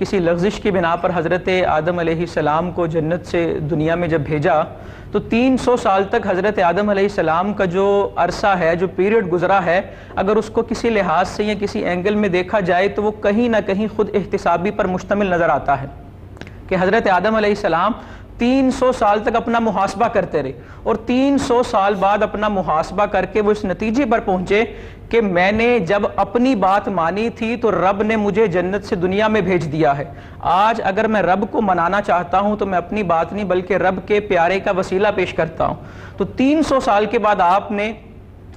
کسی لغزش کی بنا پر حضرت آدم علیہ السلام کو جنت سے دنیا میں جب بھیجا تو 300 سال تک حضرت آدم علیہ السلام کا جو عرصہ ہے، جو پیریڈ گزرا ہے، اگر اس کو کسی لحاظ سے یا کسی اینگل میں دیکھا جائے تو وہ کہیں نہ کہیں خود احتسابی پر مشتمل نظر آتا ہے کہ حضرت آدم علیہ السلام 300 سال تک اپنا محاسبہ کرتے رہے، اور 300 سال بعد اپنا محاسبہ کر کے وہ اس نتیجے پر پہنچے کہ میں نے جب اپنی بات مانی تھی تو رب نے مجھے جنت سے دنیا میں بھیج دیا ہے۔ آج اگر میں رب کو منانا چاہتا ہوں تو میں اپنی بات نہیں بلکہ رب کے پیارے کا وسیلہ پیش کرتا ہوں۔ تو 300 سال کے بعد آپ نے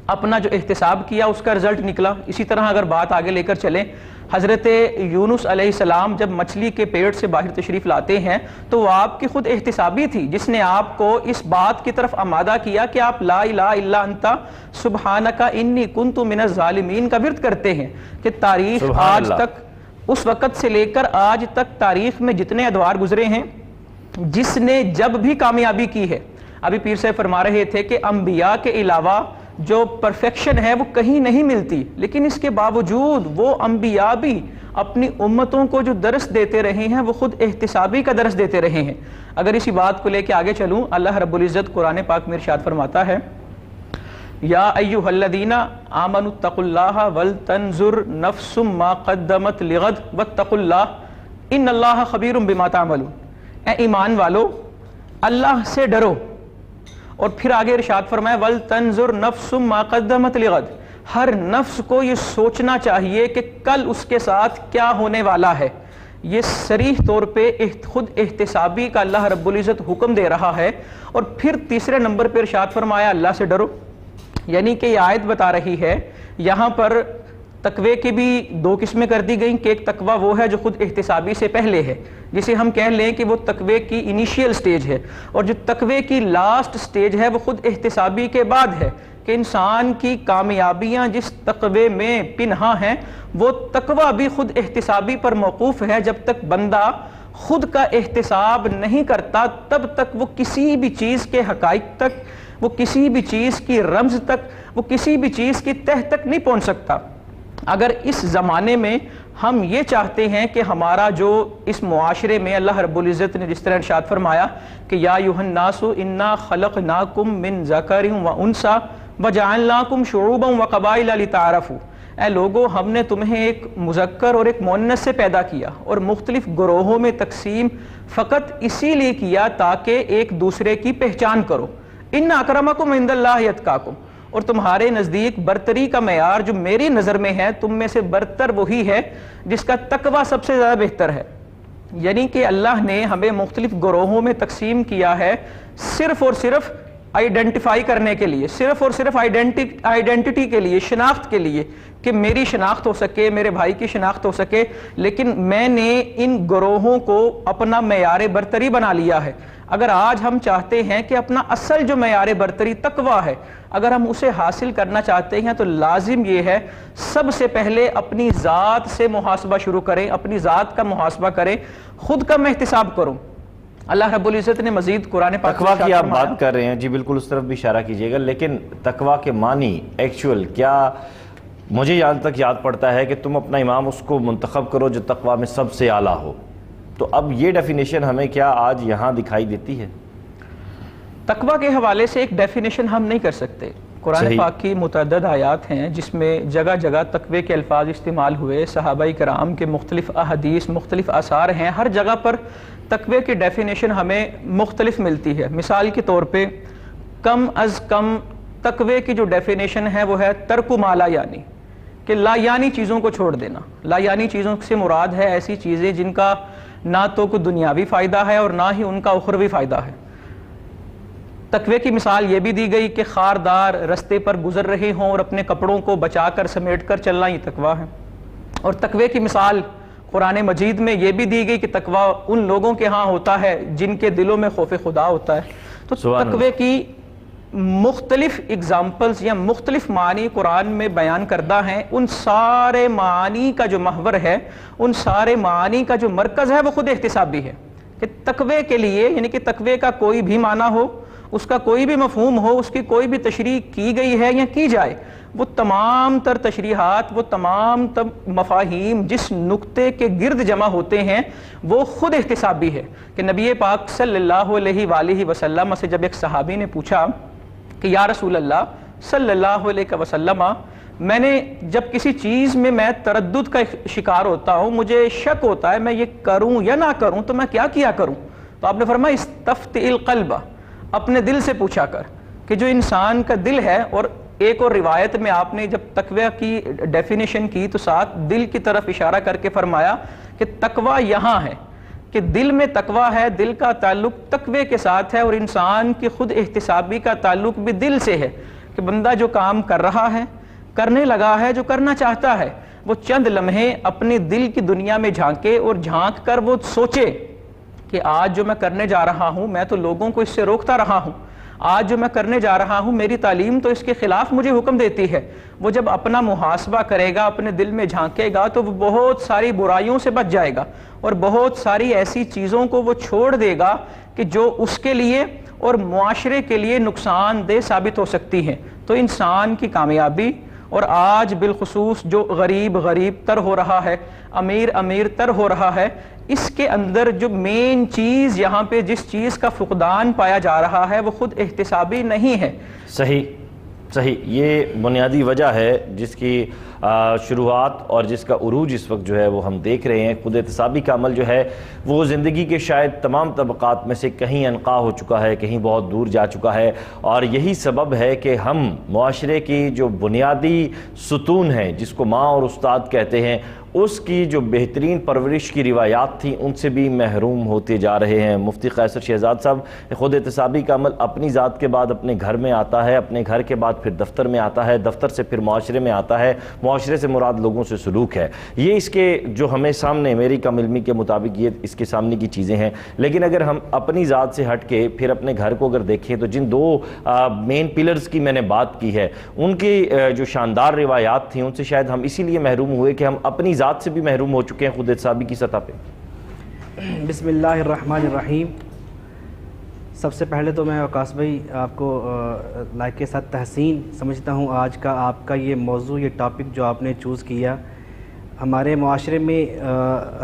اپنا جو احتساب کیا اس کا رزلٹ نکلا۔ اسی طرح اگر بات آگے لے کر چلیں، حضرت یونس علیہ السلام جب مچھلی کے پیٹ سے باہر تشریف لاتے ہیں تو وہ آپ کی خود احتسابی تھی جس نے آپ کو اس بات کی طرف آمادہ کیا کہ آپ لا الہ الا انت سبحانک انی کنت من الظالمین کا ورد کرتے ہیں، کہ تاریخ آج تک، اس وقت سے لے کر آج تک تاریخ میں جتنے ادوار گزرے ہیں، جس نے جب بھی کامیابی کی ہے، ابھی پیر صاحب فرما رہے تھے کہ انبیاء کے علاوہ جو پرفیکشن ہے وہ کہیں نہیں ملتی، لیکن اس کے باوجود وہ انبیاء بھی اپنی امتوں کو جو درس دیتے رہے ہیں وہ خود احتسابی کا درس دیتے رہے ہیں۔ اگر اسی بات کو لے کے آگے چلوں، اللہ رب العزت قرآن پاک میں ارشاد فرماتا ہے، یا ایھا الذین آمنوا اتقوا اللہ ولتنظر نفس ما قدمت لغد واتقوا اللہ ان اللہ خبیر بما تعملون۔ اے ایمان والو، اللہ سے ڈرو، اور پھر آگے ارشاد فرمایا وَلْتَنْظُرْ نَفْسٌ مَا قَدَّمَتْ لِغَدٍ، ہر نفس کو یہ سوچنا چاہیے کہ کل اس کے ساتھ کیا ہونے والا ہے۔ یہ صریح طور پہ خود احتسابی کا اللہ رب العزت حکم دے رہا ہے۔ اور پھر تیسرے نمبر پہ ارشاد فرمایا اللہ سے ڈرو، یعنی کہ یہ آیت بتا رہی ہے، یہاں پر تقوی کی بھی دو قسمیں کر دی گئیں کہ ایک تقوی وہ ہے جو خود احتسابی سے پہلے ہے، جسے ہم کہہ لیں کہ وہ تقوی کی انیشیل سٹیج ہے، اور جو تقوی کی لاسٹ سٹیج ہے وہ خود احتسابی کے بعد ہے، کہ انسان کی کامیابیاں جس تقوی میں پنہاں ہیں وہ تقوی بھی خود احتسابی پر موقوف ہے۔ جب تک بندہ خود کا احتساب نہیں کرتا تب تک وہ کسی بھی چیز کے حقائق تک، وہ کسی بھی چیز کی رمز تک، وہ کسی بھی چیز کی تہ تک نہیں پہنچ سکتا۔ اگر اس زمانے میں ہم یہ چاہتے ہیں کہ ہمارا جو اس معاشرے میں اللہ رب العزت نے جس طرح ارشاد فرمایا کہ یا ایھا الناس انا خلقناکم من ذکر و انثی وجعلناکم شعوبا وقبائل لتعارفوا، اے لوگو ہم نے تمہیں ایک مذکر اور ایک مؤنث سے پیدا کیا اور مختلف گروہوں میں تقسیم فقط اسی لیے کیا تاکہ ایک دوسرے کی پہچان کرو۔ ان اکرمکم عند اللہ اتقاکم، اور تمہارے نزدیک برتری کا معیار جو میری نظر میں ہے، تم میں سے برتر وہی ہے جس کا تقوی سب سے زیادہ بہتر ہے۔ یعنی کہ اللہ نے ہمیں مختلف گروہوں میں تقسیم کیا ہے صرف اور صرف آئیڈینٹیفائی کرنے کے لیے، صرف اور صرف آئیڈینٹی کے لیے، شناخت کے لیے، کہ میری شناخت ہو سکے، میرے بھائی کی شناخت ہو سکے۔ لیکن میں نے ان گروہوں کو اپنا معیار برتری بنا لیا ہے۔ اگر آج ہم چاہتے ہیں کہ اپنا اصل جو معیار برتری تقوی ہے، اگر ہم اسے حاصل کرنا چاہتے ہیں تو لازم یہ ہے سب سے پہلے اپنی ذات سے محاسبہ شروع کریں، اپنی ذات کا محاسبہ کریں، خود کا احتساب کرو۔ اللہ رب العزت نے مزید قرآن پاک تقوی کی آپ بات کر رہے ہیں، جی بالکل اس طرف بھی اشارہ کیجئے گا، لیکن تقوی کے معنی ایکچول کیا؟ مجھے یہاں تک یاد پڑتا ہے کہ تم اپنا امام اس کو منتخب کرو جو تقوی میں سب سے اعلیٰ ہو، تو اب یہ ڈیفینیشن ہمیں کیا آج یہاں دکھائی دیتی ہے؟ تقوی کے حوالے سے ایک ڈیفینیشن ہم نہیں کر سکتے۔ قرآن پاک کی متعدد آیات ہیں جس میں جگہ جگہ تقوی کے الفاظ استعمال ہوئے، صحابہ کرام کے مختلف احادیث، مختلف آثار ہیں، ہر جگہ پر تقوی کی ڈیفینیشن ہمیں مختلف ملتی ہے۔ مثال کے طور پہ کم از کم تقوی کی جو ڈیفینیشن ہے وہ ہے ترک ما لا یعنی، کہ لا یعنی چیزوں کو چھوڑ دینا۔ لا یعنی چیزوں سے مراد ہے ایسی چیزیں جن کا نہ تو کوئی دنیاوی فائدہ ہے اور نہ ہی ان کا اخروی فائدہ ہے۔ تقوی کی مثال یہ بھی دی گئی کہ خاردار رستے پر گزر رہے ہوں اور اپنے کپڑوں کو بچا کر سمیٹ کر چلنا یہ تقوی ہے۔ اور تقوی کی مثال قرآن مجید میں یہ بھی دی گئی کہ تقوی ان لوگوں کے ہاں ہوتا ہے جن کے دلوں میں خوف خدا ہوتا ہے۔ تو تقوی کی مختلف اگزامپلز یا مختلف معنی قرآن میں بیان کردہ ہیں، ان سارے معانی کا جو محور ہے، ان سارے معانی کا جو مرکز ہے وہ خود احتسابی ہے، کہ تقوی کے لیے، یعنی کہ تقوی کا کوئی بھی معنی ہو اس کا کوئی بھی مفہوم ہو، اس کی کوئی بھی تشریح کی گئی ہے یا کی جائے، وہ تمام تر تشریحات، وہ تمام تر مفاہیم جس نقطے کے گرد جمع ہوتے ہیں وہ خود احتسابی ہے۔ کہ نبی پاک صلی اللہ علیہ وآلہ وسلم سے جب ایک صحابی نے پوچھا کہ یا رسول اللہ صلی اللہ علیہ وسلم، میں نے جب کسی چیز میں تردد کا شکار ہوتا ہوں، مجھے شک ہوتا ہے میں یہ کروں یا نہ کروں، تو میں کیا کروں؟ تو آپ نے فرمایا استفتی القلب، اپنے دل سے پوچھا کر، کہ جو انسان کا دل ہے۔ اور ایک اور روایت میں آپ نے جب تقوی کی ڈیفینیشن کی تو ساتھ دل کی طرف اشارہ کر کے فرمایا کہ تقوی یہاں ہے، کہ دل میں تقوی ہے، دل کا تعلق تقوی کے ساتھ ہے، اور انسان کی خود احتسابی کا تعلق بھی دل سے ہے، کہ بندہ جو کام کر رہا ہے، کرنے لگا ہے، جو کرنا چاہتا ہے، وہ چند لمحے اپنے دل کی دنیا میں جھانکے اور جھانک کر وہ سوچے کہ آج جو میں کرنے جا رہا ہوں میں تو لوگوں کو اس سے روکتا رہا ہوں، آج جو میں کرنے جا رہا ہوں میری تعلیم تو اس کے خلاف مجھے حکم دیتی ہے۔ وہ جب اپنا محاسبہ کرے گا، اپنے دل میں جھانکے گا، تو وہ بہت ساری برائیوں سے بچ جائے گا اور بہت ساری ایسی چیزوں کو وہ چھوڑ دے گا کہ جو اس کے لیے اور معاشرے کے لیے نقصان دہ ثابت ہو سکتی ہیں۔ تو انسان کی کامیابی، اور آج بالخصوص جو غریب تر ہو رہا ہے، امیر تر ہو رہا ہے، اس کے اندر جو مین چیز یہاں پہ جس چیز کا فقدان پایا جا رہا ہے وہ خود احتسابی نہیں ہے۔ صحیح، یہ بنیادی وجہ ہے جس کی شروعات اور جس کا عروج اس وقت جو ہے وہ ہم دیکھ رہے ہیں۔ خود احتسابی کا عمل جو ہے وہ زندگی کے شاید تمام طبقات میں سے کہیں انقاع ہو چکا ہے، کہیں بہت دور جا چکا ہے، اور یہی سبب ہے کہ ہم معاشرے کی جو بنیادی ستون ہیں جس کو ماں اور استاد کہتے ہیں، اس کی جو بہترین پرورش کی روایات تھیں ان سے بھی محروم ہوتے جا رہے ہیں۔ مفتی قیصر شہزاد صاحب، خود احتسابی کا عمل اپنی ذات کے بعد اپنے گھر میں آتا ہے، اپنے گھر کے بعد پھر دفتر میں آتا ہے، دفتر سے پھر معاشرے میں آتا ہے، معاشرے سے مراد لوگوں سے سلوک ہے۔ یہ اس کے جو ہمیں سامنے، میری کم علمی کے مطابق یہ اس کے سامنے کی چیزیں ہیں، لیکن اگر ہم اپنی ذات سے ہٹ کے پھر اپنے گھر کو اگر دیکھیں تو جن دو مین پلرز کی میں نے بات کی ہے، ان کی جو شاندار روایات تھیں ان سے شاید ہم اسی لیے محروم ہوئے کہ ہم اپنی ذات سے بھی محروم ہو چکے ہیں خود احتسابی کی سطح پہ۔ بسم اللہ الرحمن الرحیم۔ سب سے پہلے تو میں وقاص بھائی آپ کو لائق کے ساتھ تحسین سمجھتا ہوں۔ آج کا آپ کا یہ موضوع، یہ ٹاپک جو آپ نے چوز کیا، ہمارے معاشرے میں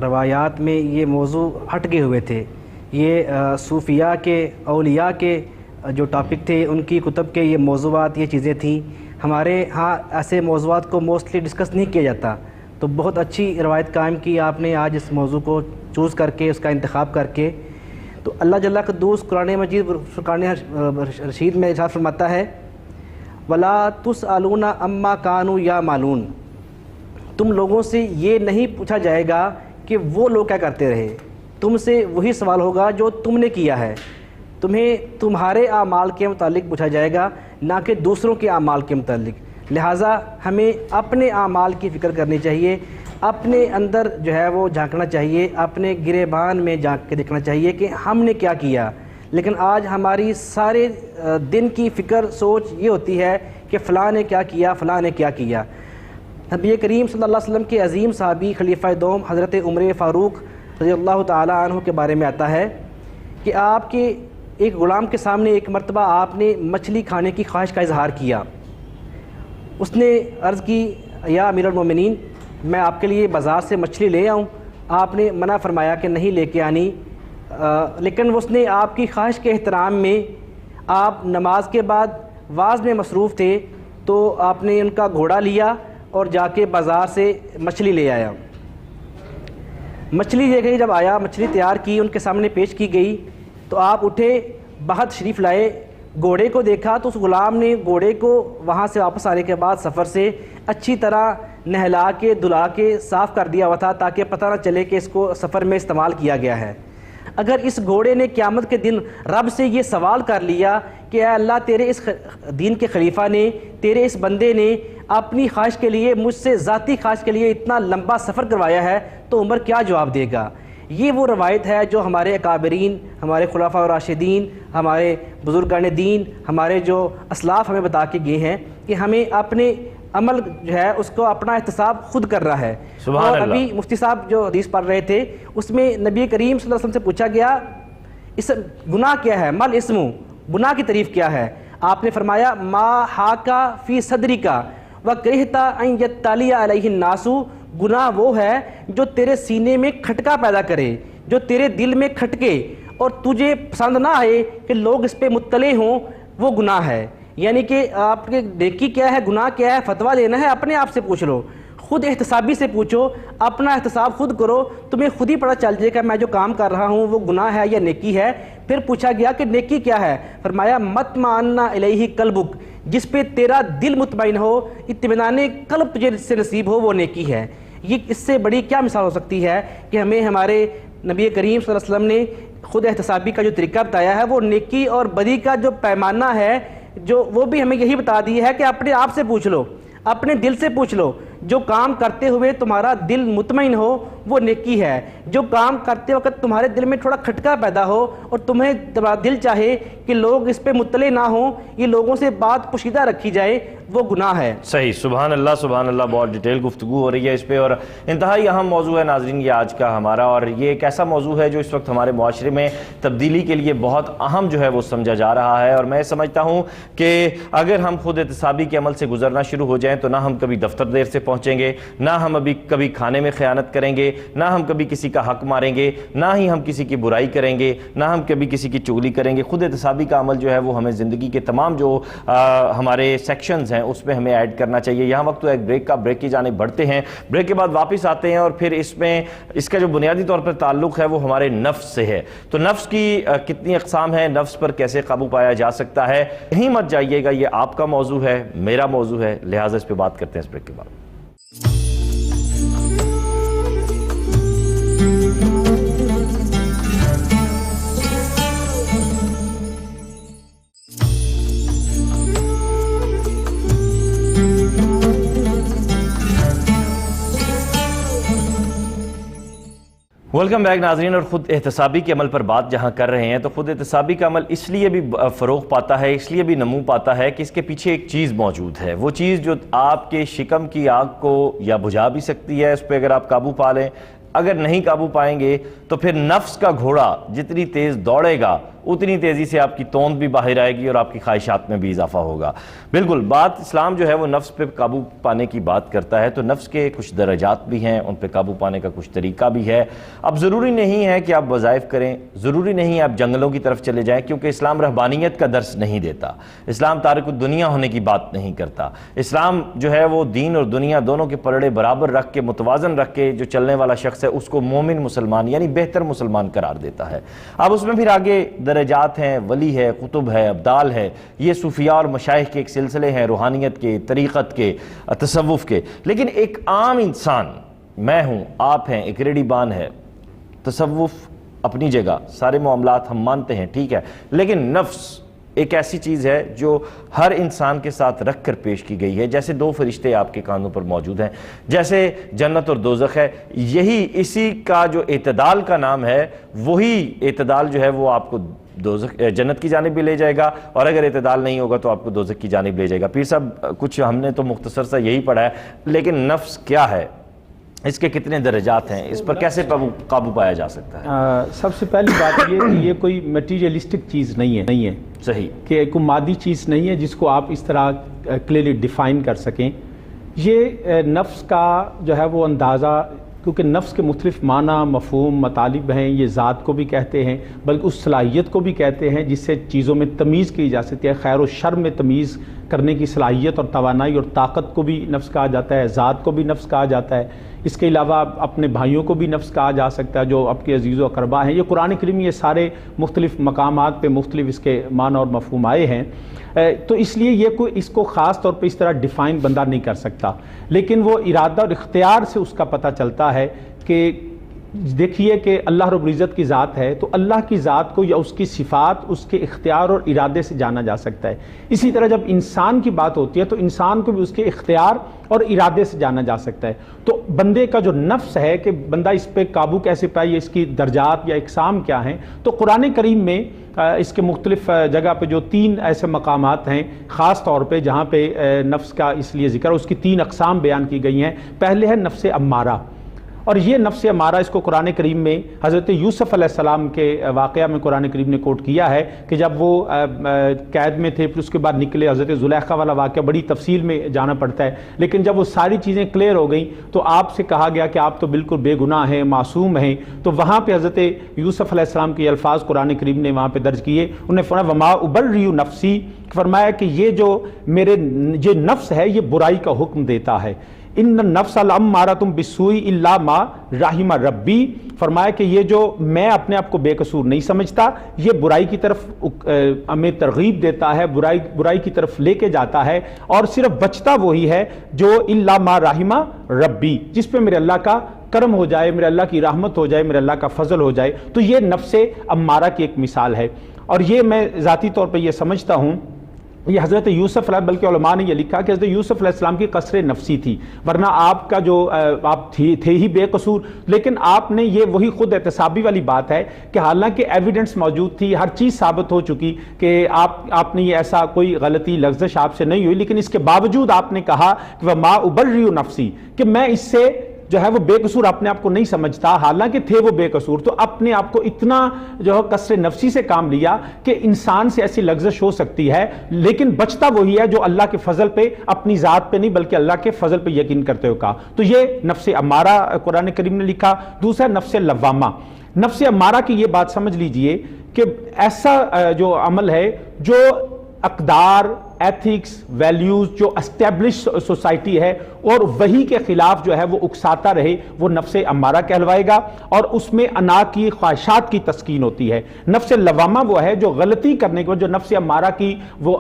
روایات میں یہ موضوع ہٹ گئے ہوئے تھے۔ یہ صوفیاء کے، اولیاء کے جو ٹاپک تھے، ان کی کتب کے یہ موضوعات، یہ چیزیں تھیں۔ ہمارے ہاں ایسے موضوعات کو موسٹلی ڈسکس نہیں کیا جاتا، تو بہت اچھی روایت قائم کی آپ نے آج اس موضوع کو چوز کر کے، اس کا انتخاب کر کے۔ تو اللہ جل قدوس قرآن مجید فرقان رشید میں ارشاد فرماتا ہے وَلَا تُسْأَلُونَ عَمَّا كَانُوا يَعْمَلُونَ، تم لوگوں سے یہ نہیں پوچھا جائے گا کہ وہ لوگ کیا کرتے رہے، تم سے وہی سوال ہوگا جو تم نے کیا ہے۔ تمہیں تمہارے اعمال کے متعلق پوچھا جائے گا، نہ کہ دوسروں کے اعمال کے متعلق۔ لہٰذا ہمیں اپنے اعمال کی فکر کرنی چاہیے، اپنے اندر جو ہے وہ جھانکنا چاہیے، اپنے گریبان میں جھانک کے دیکھنا چاہیے کہ ہم نے کیا کیا۔ لیکن آج ہماری سارے دن کی فکر سوچ یہ ہوتی ہے کہ فلاں نے کیا کیا، فلاں نے کیا کیا۔ نبی کریم صلی اللہ علیہ وسلم کے عظیم صحابی خلیفہ دوم حضرت عمر فاروق رضی اللہ تعالی عنہ کے بارے میں آتا ہے کہ آپ کے ایک غلام کے سامنے ایک مرتبہ آپ نے مچھلی کھانے کی خواہش کا اظہار کیا۔ اس نے عرض کی یا امیر المومنین، میں آپ کے لیے بازار سے مچھلی لے آؤں؟ آپ نے منع فرمایا کہ نہیں لے کے آنی، لیکن اس نے آپ کی خواہش کے احترام میں، آپ نماز کے بعد واعظ میں مصروف تھے تو آپ نے ان کا گھوڑا لیا اور جا کے بازار سے مچھلی لے آیا۔ مچھلی لے گئی، جب آیا مچھلی تیار کی، ان کے سامنے پیش کی گئی تو آپ اٹھے، باہر شریف لائے، گھوڑے کو دیکھا تو اس غلام نے گھوڑے کو وہاں سے واپس آنے کے بعد سفر سے اچھی طرح نہلا کے دھلا کے صاف کر دیا ہوا تھا تاکہ پتہ نہ چلے کہ اس کو سفر میں استعمال کیا گیا ہے۔ اگر اس گھوڑے نے قیامت کے دن رب سے یہ سوال کر لیا کہ اے اللہ، تیرے اس دین کے خلیفہ نے، تیرے اس بندے نے اپنی خواہش کے لیے، مجھ سے ذاتی خواہش کے لیے اتنا لمبا سفر کروایا ہے، تو عمر کیا جواب دے گا؟ یہ وہ روایت ہے جو ہمارے اکابرین، ہمارے خلفاء راشدین، ہمارے بزرگان دین، ہمارے جو اسلاف ہمیں بتا کے گئے ہیں کہ ہمیں اپنے عمل جو ہے اس کو اپنا احتساب خود کر رہا ہے۔ اور ابھی مفتی صاحب جو حدیث پڑھ رہے تھے اس میں نبی کریم صلی اللہ علیہ وسلم سے پوچھا گیا اس گناہ کیا ہے، مل اسم، گناہ کی تعریف کیا ہے؟ آپ نے فرمایا ما حاکا فی صدری کا وکرہتا ان یطلع علیہ الناس، گناہ وہ ہے جو تیرے سینے میں کھٹکا پیدا کرے، جو تیرے دل میں کھٹکے اور تجھے پسند نہ آئے کہ لوگ اس پہ مطلع ہوں، وہ گناہ ہے۔ یعنی کہ آپ کے نیکی کیا ہے، گناہ کیا ہے، فتویٰ لینا ہے اپنے آپ سے پوچھ لو، خود احتسابی سے پوچھو، اپنا احتساب خود کرو، تمہیں خود ہی پتہ چل جائے گا میں جو کام کر رہا ہوں وہ گناہ ہے یا نیکی ہے۔ پھر پوچھا گیا کہ نیکی کیا ہے؟ فرمایا مطمئن الیہ قلبک، جس پہ تیرا دل مطمئن ہو، اطمینان قلب تجھے سے نصیب ہو، وہ نیکی ہے۔ یہ اس سے بڑی کیا مثال ہو سکتی ہے کہ ہمیں ہمارے نبی کریم صلی اللہ علیہ وسلم نے خود احتسابی کا جو طریقہ بتایا ہے، وہ نیکی اور بدی کا جو پیمانہ ہے، جو وہ بھی ہمیں یہی بتا دی ہے کہ اپنے آپ سے پوچھ لو، اپنے دل سے پوچھ لو، جو کام کرتے ہوئے تمہارا دل مطمئن ہو وہ نیکی ہے۔ جو کام کرتے وقت تمہارے دل میں تھوڑا کھٹکا پیدا ہو اور تمہیں تمہارا دل چاہے کہ لوگ اس پہ مطلع نہ ہوں، یہ لوگوں سے بات پوشیدہ رکھی جائے، وہ گناہ ہے۔ صحیح، سبحان اللہ سبحان اللہ، بہت ڈیٹیل گفتگو ہو رہی ہے اس پہ، اور انتہائی اہم موضوع ہے ناظرین یہ آج کا ہمارا، اور یہ ایک ایسا موضوع ہے جو اس وقت ہمارے معاشرے میں تبدیلی کے لیے بہت اہم جو ہے وہ سمجھا جا رہا ہے۔ اور میں سمجھتا ہوں کہ اگر ہم خود احتسابی کے عمل سے گزرنا شروع ہو جائیں تو نہ ہم کبھی دفتر دیر سے پہنچیں گے، نہ ہم کبھی کھانے میں خیانت کریں گے، نہ ہم کبھی کسی کا حق ماریں گے، نہ ہی ہم کسی کی برائی کریں گے، نہ ہم کبھی کسی کی چغلی کریں گے۔ خود احتسابی کا عمل جو ہے وہ ہمیں زندگی کے تمام جو ہمارے سیکشنز ہیں اس میں ہمیں ایڈ کرنا چاہیے۔ یہاں وقت تو ایک بریک کی جانب بڑھتے ہیں، بریک کے بعد واپس آتے ہیں، اور پھر اس کا جو بنیادی طور پر تعلق ہے وہ ہمارے نفس سے ہے۔ تو نفس کی کتنی اقسام ہیں، نفس پر کیسے قابو پایا جا سکتا ہے، کہیں مت جائیے گا، یہ آپ کا موضوع ہے، میرا موضوع ہے، لہٰذا اس پہ بات کرتے ہیں اس بریک کے بعد۔ ویلکم بیک ناظرین، اور خود احتسابی کے عمل پر بات جہاں کر رہے ہیں تو خود احتسابی کا عمل اس لیے بھی فروغ پاتا ہے، اس لیے بھی نمو پاتا ہے کہ اس کے پیچھے ایک چیز موجود ہے، وہ چیز جو آپ کے شکم کی آگ کو یا بجھا بھی سکتی ہے، اس پہ اگر آپ قابو پا لیں، اگر نہیں قابو پائیں گے تو پھر نفس کا گھوڑا جتنی تیز دوڑے گا اتنی تیزی سے آپ کی توند بھی باہر آئے گی اور آپ کی خواہشات میں بھی اضافہ ہوگا۔ بالکل، بات اسلام جو ہے وہ نفس پہ قابو پانے کی بات کرتا ہے، تو نفس کے کچھ درجات بھی ہیں، ان پہ قابو پانے کا کچھ طریقہ بھی ہے۔ اب ضروری نہیں ہے کہ آپ وظائف کریں، ضروری نہیں آپ جنگلوں کی طرف چلے جائیں، کیونکہ اسلام رہبانیت کا درس نہیں دیتا، اسلام تارک الدنیا ہونے کی بات نہیں کرتا۔ اسلام جو ہے وہ دین اور دنیا دونوں کے پلڑے برابر رکھ کے، متوازن رکھ کے جو چلنے والا شخص ہے اس کو مومن مسلمان یعنی بہتر مسلمان قرار دیتا ہے۔ اب اس میں پھر آگے درجات ہیں، ولی ہے، قطب ہے، ابدال ہے، یہ صوفیاء اور مشائخ کے ایک سلسلے ہیں، روحانیت کے، طریقت کے، تصوف کے۔ لیکن ایک عام انسان، میں ہوں، آپ ہیں، ایک ریڈی بان ہے، تصوف اپنی جگہ، سارے معاملات ہم مانتے ہیں، ٹھیک ہے، لیکن نفس ایک ایسی چیز ہے جو ہر انسان کے ساتھ رکھ کر پیش کی گئی ہے، جیسے دو فرشتے آپ کے کانوں پر موجود ہیں، جیسے جنت اور دوزخ ہے، یہی اسی کا جو اعتدال کا نام ہے، وہی اعتدال جو ہے وہ آپ کو جنت کی جانب بھی لے جائے گا، اور اگر اعتدال نہیں ہوگا تو آپ کو دوزخ کی جانب لے جائے گا۔ پیر صاحب کچھ ہم نے تو مختصر سا یہی پڑھا ہے، لیکن نفس کیا ہے، اس کے کتنے درجات ہیں، اس پر کیسے قابو پایا جا سکتا ہے؟ سب سے پہلی بات یہ کہ یہ کوئی میٹیریلسٹک چیز نہیں ہے صحیح، کہ کوئی مادی چیز نہیں ہے جس کو آپ اس طرح کلیئرلی ڈیفائن کر سکیں۔ یہ نفس کا جو ہے وہ اندازہ، کیونکہ نفس کے مختلف معنی، مفہوم، مطالب ہیں، یہ ذات کو بھی کہتے ہیں، بلکہ اس صلاحیت کو بھی کہتے ہیں جس سے چیزوں میں تمیز کی جا سکتی ہے، خیر و شر میں تمیز کرنے کی صلاحیت اور توانائی اور طاقت کو بھی نفس کہا جاتا ہے، ذات کو بھی نفس کہا جاتا ہے۔ اس کے علاوہ اپنے بھائیوں کو بھی نفس کہا جا سکتا ہے جو آپ کے عزیز و اقربا ہیں۔ یہ قرآن کریم یہ سارے مختلف مقامات پہ مختلف اس کے معنی اور مفہوم آئے ہیں، تو اس لیے یہ کوئی اس کو خاص طور پہ اس طرح ڈیفائن بندہ نہیں کر سکتا، لیکن وہ ارادہ اور اختیار سے اس کا پتہ چلتا ہے کہ دیکھیے کہ اللہ رب العزت کی ذات ہے، تو اللہ کی ذات کو یا اس کی صفات اس کے اختیار اور ارادے سے جانا جا سکتا ہے۔ اسی طرح جب انسان کی بات ہوتی ہے تو انسان کو بھی اس کے اختیار اور ارادے سے جانا جا سکتا ہے۔ تو بندے کا جو نفس ہے کہ بندہ اس پہ قابو کیسے پائے، اس کی درجات یا اقسام کیا ہیں، تو قرآن کریم میں اس کے مختلف جگہ پہ جو 3 ایسے مقامات ہیں خاص طور پہ جہاں پہ نفس کا اس لیے ذکر، اس کی 3 اقسام بیان کی گئی ہیں۔ پہلے ہے نفس امارہ، اور یہ نفس امارہ، اس کو قرآن کریم میں حضرت یوسف علیہ السلام کے واقعہ میں قرآن کریم نے کوٹ کیا ہے کہ جب وہ قید میں تھے، پھر اس کے بعد نکلے، حضرت زلیخا والا واقعہ بڑی تفصیل میں جانا پڑتا ہے، لیکن جب وہ ساری چیزیں کلیئر ہو گئیں تو آپ سے کہا گیا کہ آپ تو بالکل بے گناہ ہیں، معصوم ہیں. تو وہاں پہ حضرت یوسف علیہ السلام کے الفاظ قرآن کریم نے وہاں پہ درج کیے. انہوں نے فرمایا وما ابرئ نفسی، فرمایا کہ یہ جو میرے یہ نفس ہے یہ برائی کا حکم دیتا ہے. ان النفس لامارۃ بالسوء الا ما رحم ربی، فرمایا کہ یہ جو میں اپنے آپ کو بے قصور نہیں سمجھتا، یہ برائی کی طرف ہمیں ترغیب دیتا ہے، برائی کی طرف لے کے جاتا ہے، اور صرف بچتا وہی ہے جو الا ما رحم ربی، جس پہ میرے اللہ کا کرم ہو جائے، میرے اللہ کی رحمت ہو جائے، میرے اللہ کا فضل ہو جائے. تو یہ نفس امارہ کی ایک مثال ہے. اور یہ میں ذاتی طور پہ یہ سمجھتا ہوں، یہ حضرت یوسف علیہ، بلکہ علماء نے یہ لکھا کہ حضرت یوسف علیہ السلام کی قصر نفسی تھی، ورنہ آپ کا جو آپ تھے ہی بے قصور، لیکن آپ نے یہ وہی خود احتسابی والی بات ہے کہ حالانکہ ایویڈنس موجود تھی، ہر چیز ثابت ہو چکی کہ آپ نے یہ ایسا کوئی غلطی لغزش آپ سے نہیں ہوئی، لیکن اس کے باوجود آپ نے کہا کہ وما ابرئ نفسی، کہ میں اس سے جو ہے وہ بے قصور اپنے آپ کو نہیں سمجھتا، حالانکہ تھے وہ بے قصور. تو اپنے آپ کو اتنا جو ہے قصر نفسی سے کام لیا کہ انسان سے ایسی لغزش ہو سکتی ہے، لیکن بچتا وہی ہے جو اللہ کے فضل پہ، اپنی ذات پہ نہیں بلکہ اللہ کے فضل پہ یقین کرتے ہوئے کہا. تو یہ نفس امارہ قرآن کریم نے لکھا. دوسرا نفس لوامہ. نفس امارہ کی یہ بات سمجھ لیجئے کہ ایسا جو عمل ہے جو اقدار، ایتھکس، ویلیوز جو اسٹیبلش سوسائٹی ہے اور وہی کے خلاف جو ہے وہ اکساتا رہے، وہ نفس امارہ کہلوائے گا، اور اس میں انا کی خواہشات کی تسکین ہوتی ہے. نفس لوامہ وہ ہے جو غلطی کرنے کے بعد، جو نفس امارہ کی وہ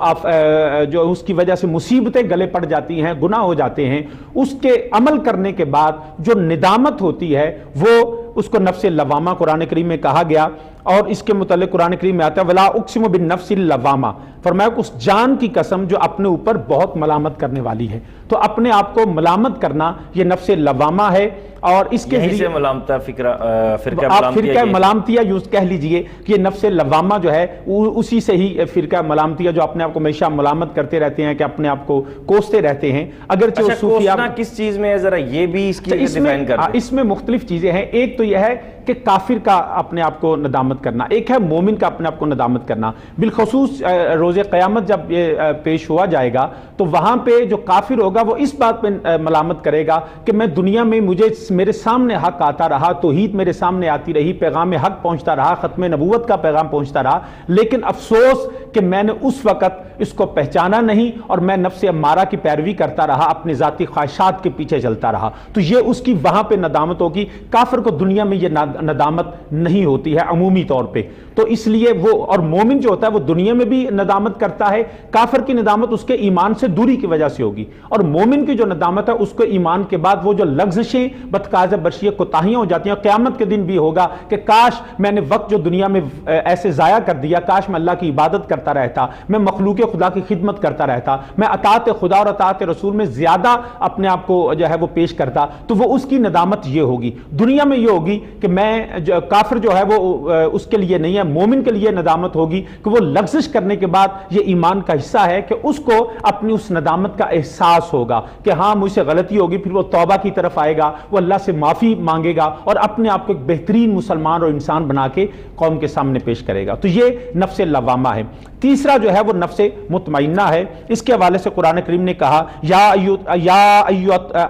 جو اس کی وجہ سے مصیبتیں گلے پڑ جاتی ہیں، گناہ ہو جاتے ہیں، اس کے عمل کرنے کے بعد جو ندامت ہوتی ہے وہ اس کو نفس لوامہ قرآن کریم میں کہا گیا. اور اس کے متعلق قرآن کریم میں آتا ہے ولا اقسم بالنفس اللوامہ، فرمایا کہ اس جان کی قسم جو اپنے اوپر بہت ملامت کرنے والی ہے. تو اپنے آپ کو ملامت کرنا یہ نفس لوامہ ہے، اور اس کے ذریعے ملامتہ فرقہ ملامتیہ یوز کہہ لیجئے کہ یہ نفس لوامہ جو ہے اسی سے ہی فرقہ ملامتیہ جو اپنے آپ کو ہمیشہ ملامت کرتے رہتے ہیں، کہ اپنے آپ کو کوستے رہتے ہیں. اگرچہ صوفیہ کس چیز میں ذرا یہ بھی اس کی ڈیفائن کر دیں. اس میں مختلف چیزیں ہیں. ایک تو یہ ہے کہ کافر کا اپنے آپ کو ندامت کرنا، ایک ہے مومن کا اپنے آپ کو ندامت کرنا. بالخصوص روز قیامت جب یہ پیش ہوا جائے گا تو وہاں پہ جو کافر ہوگا وہ اس بات پہ ملامت کرے گا کہ میں دنیا میں میرے سامنے حق آتا رہا، توحید میرے سامنے آتی رہی، پیغام حق پہنچتا رہا، ختم نبوت کا پیغام پہنچتا رہا، لیکن افسوس کہ میں نے اس وقت اس کو پہچانا نہیں اور میں نفس امارہ کی پیروی کرتا رہا، اپنے ذاتی خواہشات کے پیچھے چلتا رہا. تو یہ اس کی وہاں پہ ندامت ہوگی. کافر کو دنیا میں یہ ندامت نہیں ہوتی ہے عمومی طور پہ. تو اس لیے وہ، اور مومن جو ہوتا ہے وہ دنیا میں بھی ندامت کرتا ہے. کافر کی ندامت اس کے ایمان سے دوری کی وجہ سے ہوگی، اور مومن کی جو ندامت ہے اس کو ایمان کے بعد وہ جو لغزشیں، بدقاعدہ برشیہ کوتاہیاں ہو جاتی ہیں. اور قیامت کے دن بھی ہوگا کہ کاش میں نے وقت جو دنیا میں ایسے ضائع کر دیا، کاش میں اللہ کی عبادت کرتا رہتا، میں مخلوق خدا کی خدمت کرتا رہتا، میں اطاعت خدا اور اطاعت رسول میں زیادہ اپنے آپ کو جو ہے وہ پیش کرتا. تو وہ اس کی ندامت یہ ہوگی. دنیا میں یہ ہوگی کہ میں کافر جو ہے وہ اس کے لیے نہیں ہے. مومن کے لیے ندامت ہوگی کہ وہ لغزش کرنے کے بعد یہ ایمان کا حصہ ہے کہ اس کو اپنی اس ندامت کا احساس ہوگا کہ ہاں مجھ سے غلطی ہوگی. پھر وہ توبہ کی طرف آئے گا، وہ اللہ سے معافی مانگے گا اور اپنے آپ کو ایک بہترین مسلمان اور انسان بنا کے قوم کے سامنے پیش کرے گا. تو یہ نفس لوامہ ہے. تیسرا جو ہے وہ نفس مطمئنہ ہے. اس کے حوالے سے قرآن کریم نے کہا یا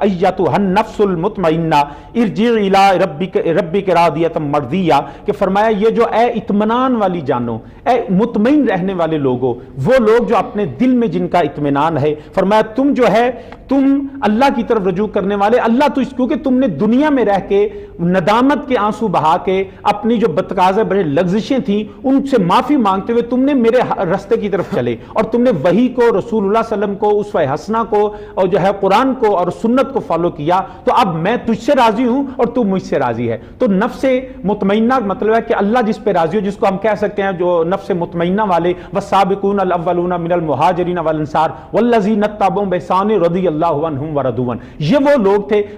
ایتھا النفس المطمئنہ ارجعی الی ربک راضیۃ مرضیہ، کہ فرمایا یہ جو اے اطمینان والی جانو، اے مطمئن رہنے والے لوگوں، وہ لوگ جو اپنے دل میں جن کا اطمینان ہے، فرمایا تم جو ہے تم اللہ کی طرف رجوع کرنے والے، اللہ تو اس کیونکہ تم نے دنیا میں رہ کے ندامت کے آنسو بہا کے اپنی جو بدقاضہ بڑے لغزشیں تھیں ان سے معافی مانگتے ہوئے تم نے میرے رستے کی طرف چلے، اور تم نے وحی کو، رسول اللہ صلی اللہ علیہ وسلم کو، اسوہ حسنہ کو، اور جو ہے قرآن کو اور سنت کو فالو کیا. تو اب میں تجھ سے راضی ہوں اور تو مجھ سے راضی ہے. تو نفس مطمئنہ مطلب ہے کہ اللہ جس پہ راضی ہو، جس کو ہم کہہ سکتے ہیں جو نفس مطمئنہ والے والسابقون الاولون من المہاجرین والانصار والذین اتبعوہم بإحسان رضی اللہ عنہم ورضوا عنہ، یہ وہ لوگ تھے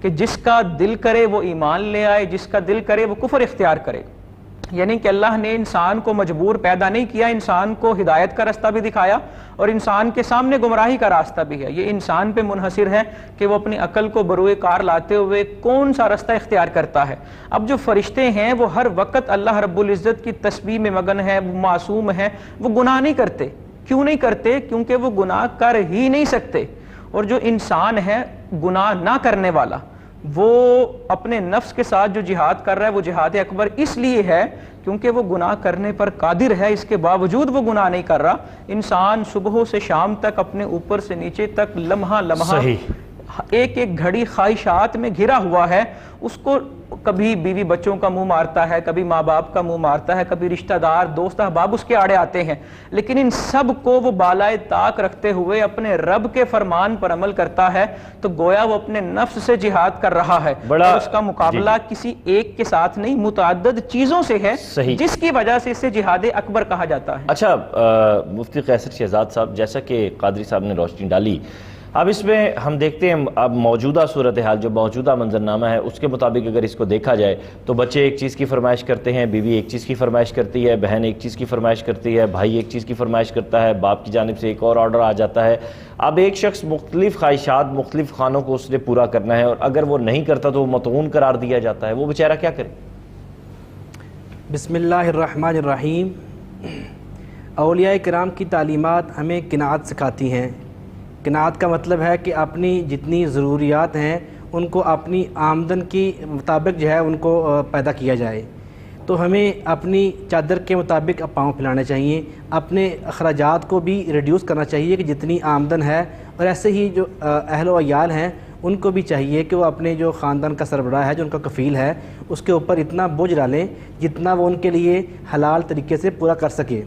کہ جس کا دل کرے وہ ایمان لے آئے، جس کا دل کرے وہ کفر اختیار کرے۔ یعنی کہ اللہ نے انسان کو مجبور پیدا نہیں کیا، انسان کو ہدایت کا راستہ بھی دکھایا اور انسان کے سامنے گمراہی کا راستہ بھی ہے۔ یہ انسان پہ منحصر ہے کہ وہ اپنی عقل کو بروئے کار لاتے ہوئے کون سا راستہ اختیار کرتا ہے۔ اب جو فرشتے ہیں وہ ہر وقت اللہ رب العزت کی تسبیح میں مگن ہیں، وہ معصوم ہیں، وہ گناہ نہیں کرتے۔ کیوں نہیں کرتے؟ کیونکہ وہ گناہ کر ہی نہیں سکتے۔ اور جو انسان ہے گناہ نہ کرنے والا، وہ اپنے نفس کے ساتھ جو جہاد کر رہا ہے وہ جہاد اکبر اس لیے ہے کیونکہ وہ گناہ کرنے پر قادر ہے، اس کے باوجود وہ گناہ نہیں کر رہا۔ انسان صبح سے شام تک اپنے اوپر سے نیچے تک لمحہ لمحہ ایک ایک گھڑی خواہشات میں گھرا ہوا ہے۔ اس کو کبھی بیوی بچوں کا منہ مارتا ہے، کبھی ماں باپ کا منہ مارتا ہے، کبھی رشتہ دار دوست احباب اس کے آڑے آتے ہیں، لیکن ان سب کو وہ بالائے طاق رکھتے ہوئے اپنے رب کے فرمان پر عمل کرتا ہے۔ تو گویا وہ اپنے نفس سے جہاد کر رہا ہے، اور اس کا مقابلہ کسی ایک کے ساتھ نہیں متعدد چیزوں سے ہے، جس کی وجہ سے اسے جہاد اکبر کہا جاتا ہے۔ اچھا مفتی قیصر شہزاد صاحب، جیسا کہ قادری صاحب نے روشنی ڈالی، اب اس میں ہم دیکھتے ہیں اب موجودہ صورتحال جو موجودہ منظرنامہ ہے اس کے مطابق اگر اس کو دیکھا جائے تو بچے ایک چیز کی فرمائش کرتے ہیں، بیوی ایک چیز کی فرمائش کرتی ہے، بہن ایک چیز کی فرمائش کرتی ہے، بھائی ایک چیز کی فرمائش کرتا ہے، باپ کی جانب سے ایک اور آرڈر آ جاتا ہے۔ اب ایک شخص مختلف خواہشات، مختلف خانوں کو اس نے پورا کرنا ہے، اور اگر وہ نہیں کرتا تو وہ مطعون قرار دیا جاتا ہے، وہ بیچارہ کیا کرے؟ بسم اللہ الرحمن الرحیم۔ اولیاء کرام کی تعلیمات ہمیں قناعت سکھاتی ہیں۔ قناعت کا مطلب ہے کہ اپنی جتنی ضروریات ہیں ان کو اپنی آمدن کی مطابق جو ہے ان کو پیدا کیا جائے۔ تو ہمیں اپنی چادر کے مطابق پاؤں پھیلانے چاہیے، اپنے اخراجات کو بھی ریڈیوس کرنا چاہیے کہ جتنی آمدن ہے، اور ایسے ہی جو اہل و عیال ہیں ان کو بھی چاہیے کہ وہ اپنے جو خاندان کا سربراہ ہے، جو ان کا کفیل ہے، اس کے اوپر اتنا بوجھ ڈالیں جتنا وہ ان کے لیے حلال طریقے سے پورا کر سکے۔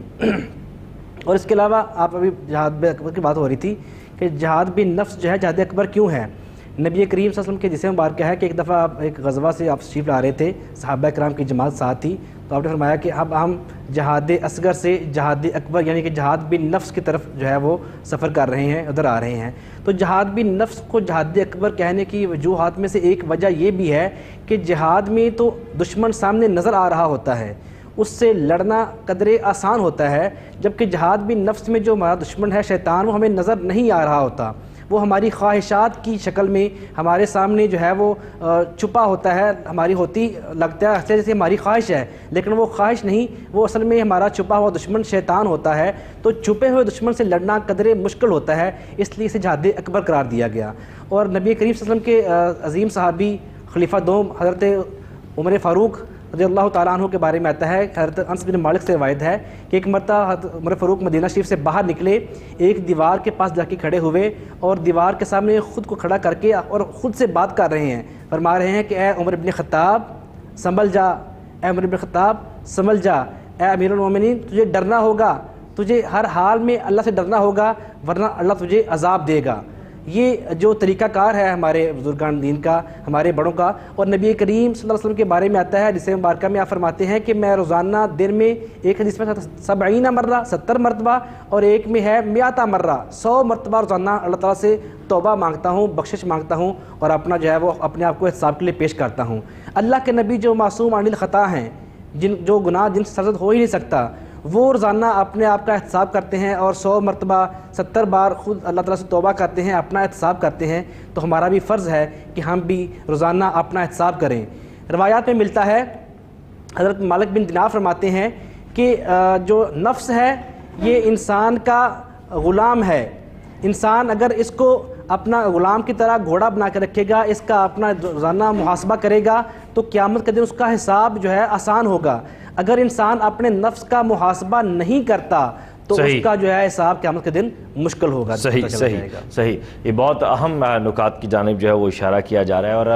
اور اس کے علاوہ آپ ابھی جہاد اکبر کی بات ہو رہی تھی کہ جہاد بھی نفس جو ہے جہاد اکبر کیوں ہے؟ نبی کریم صلی اللہ علیہ وسلم کے جسے مبارکہ ہے کہ ایک دفعہ آپ ایک غزوہ سے آپ تشریف لا رہے تھے، صحابہ کرام کی جماعت ساتھ تھی، تو آپ نے فرمایا کہ اب ہم جہاد اصغر سے جہاد اکبر یعنی کہ جہاد بن نفس کی طرف جو ہے وہ سفر کر رہے ہیں، ادھر آ رہے ہیں۔ تو جہاد بن نفس کو جہاد اکبر کہنے کی وجوہات میں سے ایک وجہ یہ بھی ہے کہ جہاد میں تو دشمن سامنے نظر آ رہا ہوتا ہے، اس سے لڑنا قدرے آسان ہوتا ہے، جبکہ جہاد بھی نفس میں جو ہمارا دشمن ہے شیطان، وہ ہمیں نظر نہیں آ رہا ہوتا، وہ ہماری خواہشات کی شکل میں ہمارے سامنے جو ہے وہ چھپا ہوتا ہے، ہماری ہوتی لگتا ہے جیسے ہماری خواہش ہے، لیکن وہ خواہش نہیں، وہ اصل میں ہمارا چھپا ہوا دشمن شیطان ہوتا ہے۔ تو چھپے ہوئے دشمن سے لڑنا قدرے مشکل ہوتا ہے، اس لیے اسے جہاد اکبر قرار دیا گیا۔ اور نبی کریم صلی اللہ علیہ وسلم کے عظیم صحابی خلیفہ دوم حضرت عمر فاروق رضی اللہ تعالیٰ عنہ کے بارے میں آتا ہے، حضرت انس بن مالک سے روایت ہے کہ ایک مرتبہ حضرت عمر فاروق مدینہ شریف سے باہر نکلے، ایک دیوار کے پاس جا کے کھڑے ہوئے اور دیوار کے سامنے خود کو کھڑا کر کے اور خود سے بات کر رہے ہیں، فرما رہے ہیں کہ اے عمر بن خطاب سنبھل جا، اے عمر بن خطاب سنبھل جا، اے امیر المومنین تجھے ڈرنا ہوگا، تجھے ہر حال میں اللہ سے ڈرنا ہوگا ورنہ اللہ تجھے عذاب دے گا۔ یہ جو طریقہ کار ہے ہمارے بزرگان دین کا، ہمارے بڑوں کا۔ اور نبی کریم صلی اللہ علیہ وسلم کے بارے میں آتا ہے جسے مبارکہ میں آپ فرماتے ہیں کہ میں روزانہ دن میں ایک حدیث میں 70 مرہ 70 مرتبہ اور ایک میں ہے 100 مرہ 100 مرتبہ روزانہ اللہ تعالیٰ سے توبہ مانگتا ہوں، بخشش مانگتا ہوں اور اپنا جو ہے وہ اپنے آپ کو احتساب کے لیے پیش کرتا ہوں۔ اللہ کے نبی جو معصوم عن الخطا ہیں، جو گناہ جن سے سرزد ہو ہی نہیں سکتا، وہ روزانہ اپنے آپ کا احتساب کرتے ہیں اور 100 مرتبہ 70 بار خود اللہ تعالیٰ سے توبہ کرتے ہیں، اپنا احتساب کرتے ہیں۔ تو ہمارا بھی فرض ہے کہ ہم بھی روزانہ اپنا احتساب کریں۔ روایات میں ملتا ہے، حضرت مالک بن دینار فرماتے ہیں کہ جو نفس ہے یہ انسان کا غلام ہے، انسان اگر اس کو اپنا غلام کی طرح گھوڑا بنا کے رکھے گا، اس کا اپنا روزانہ محاسبہ کرے گا تو قیامت کے دن اس کا حساب جو ہے آسان ہوگا۔ اگر انسان اپنے نفس کا محاسبہ نہیں کرتا تو اس کا جو ہے حساب قیامت کے دن مشکل ہوگا۔ صحیح، یہ بہت اہم نکات کی جانب جو ہے وہ اشارہ کیا جا رہا ہے۔ اور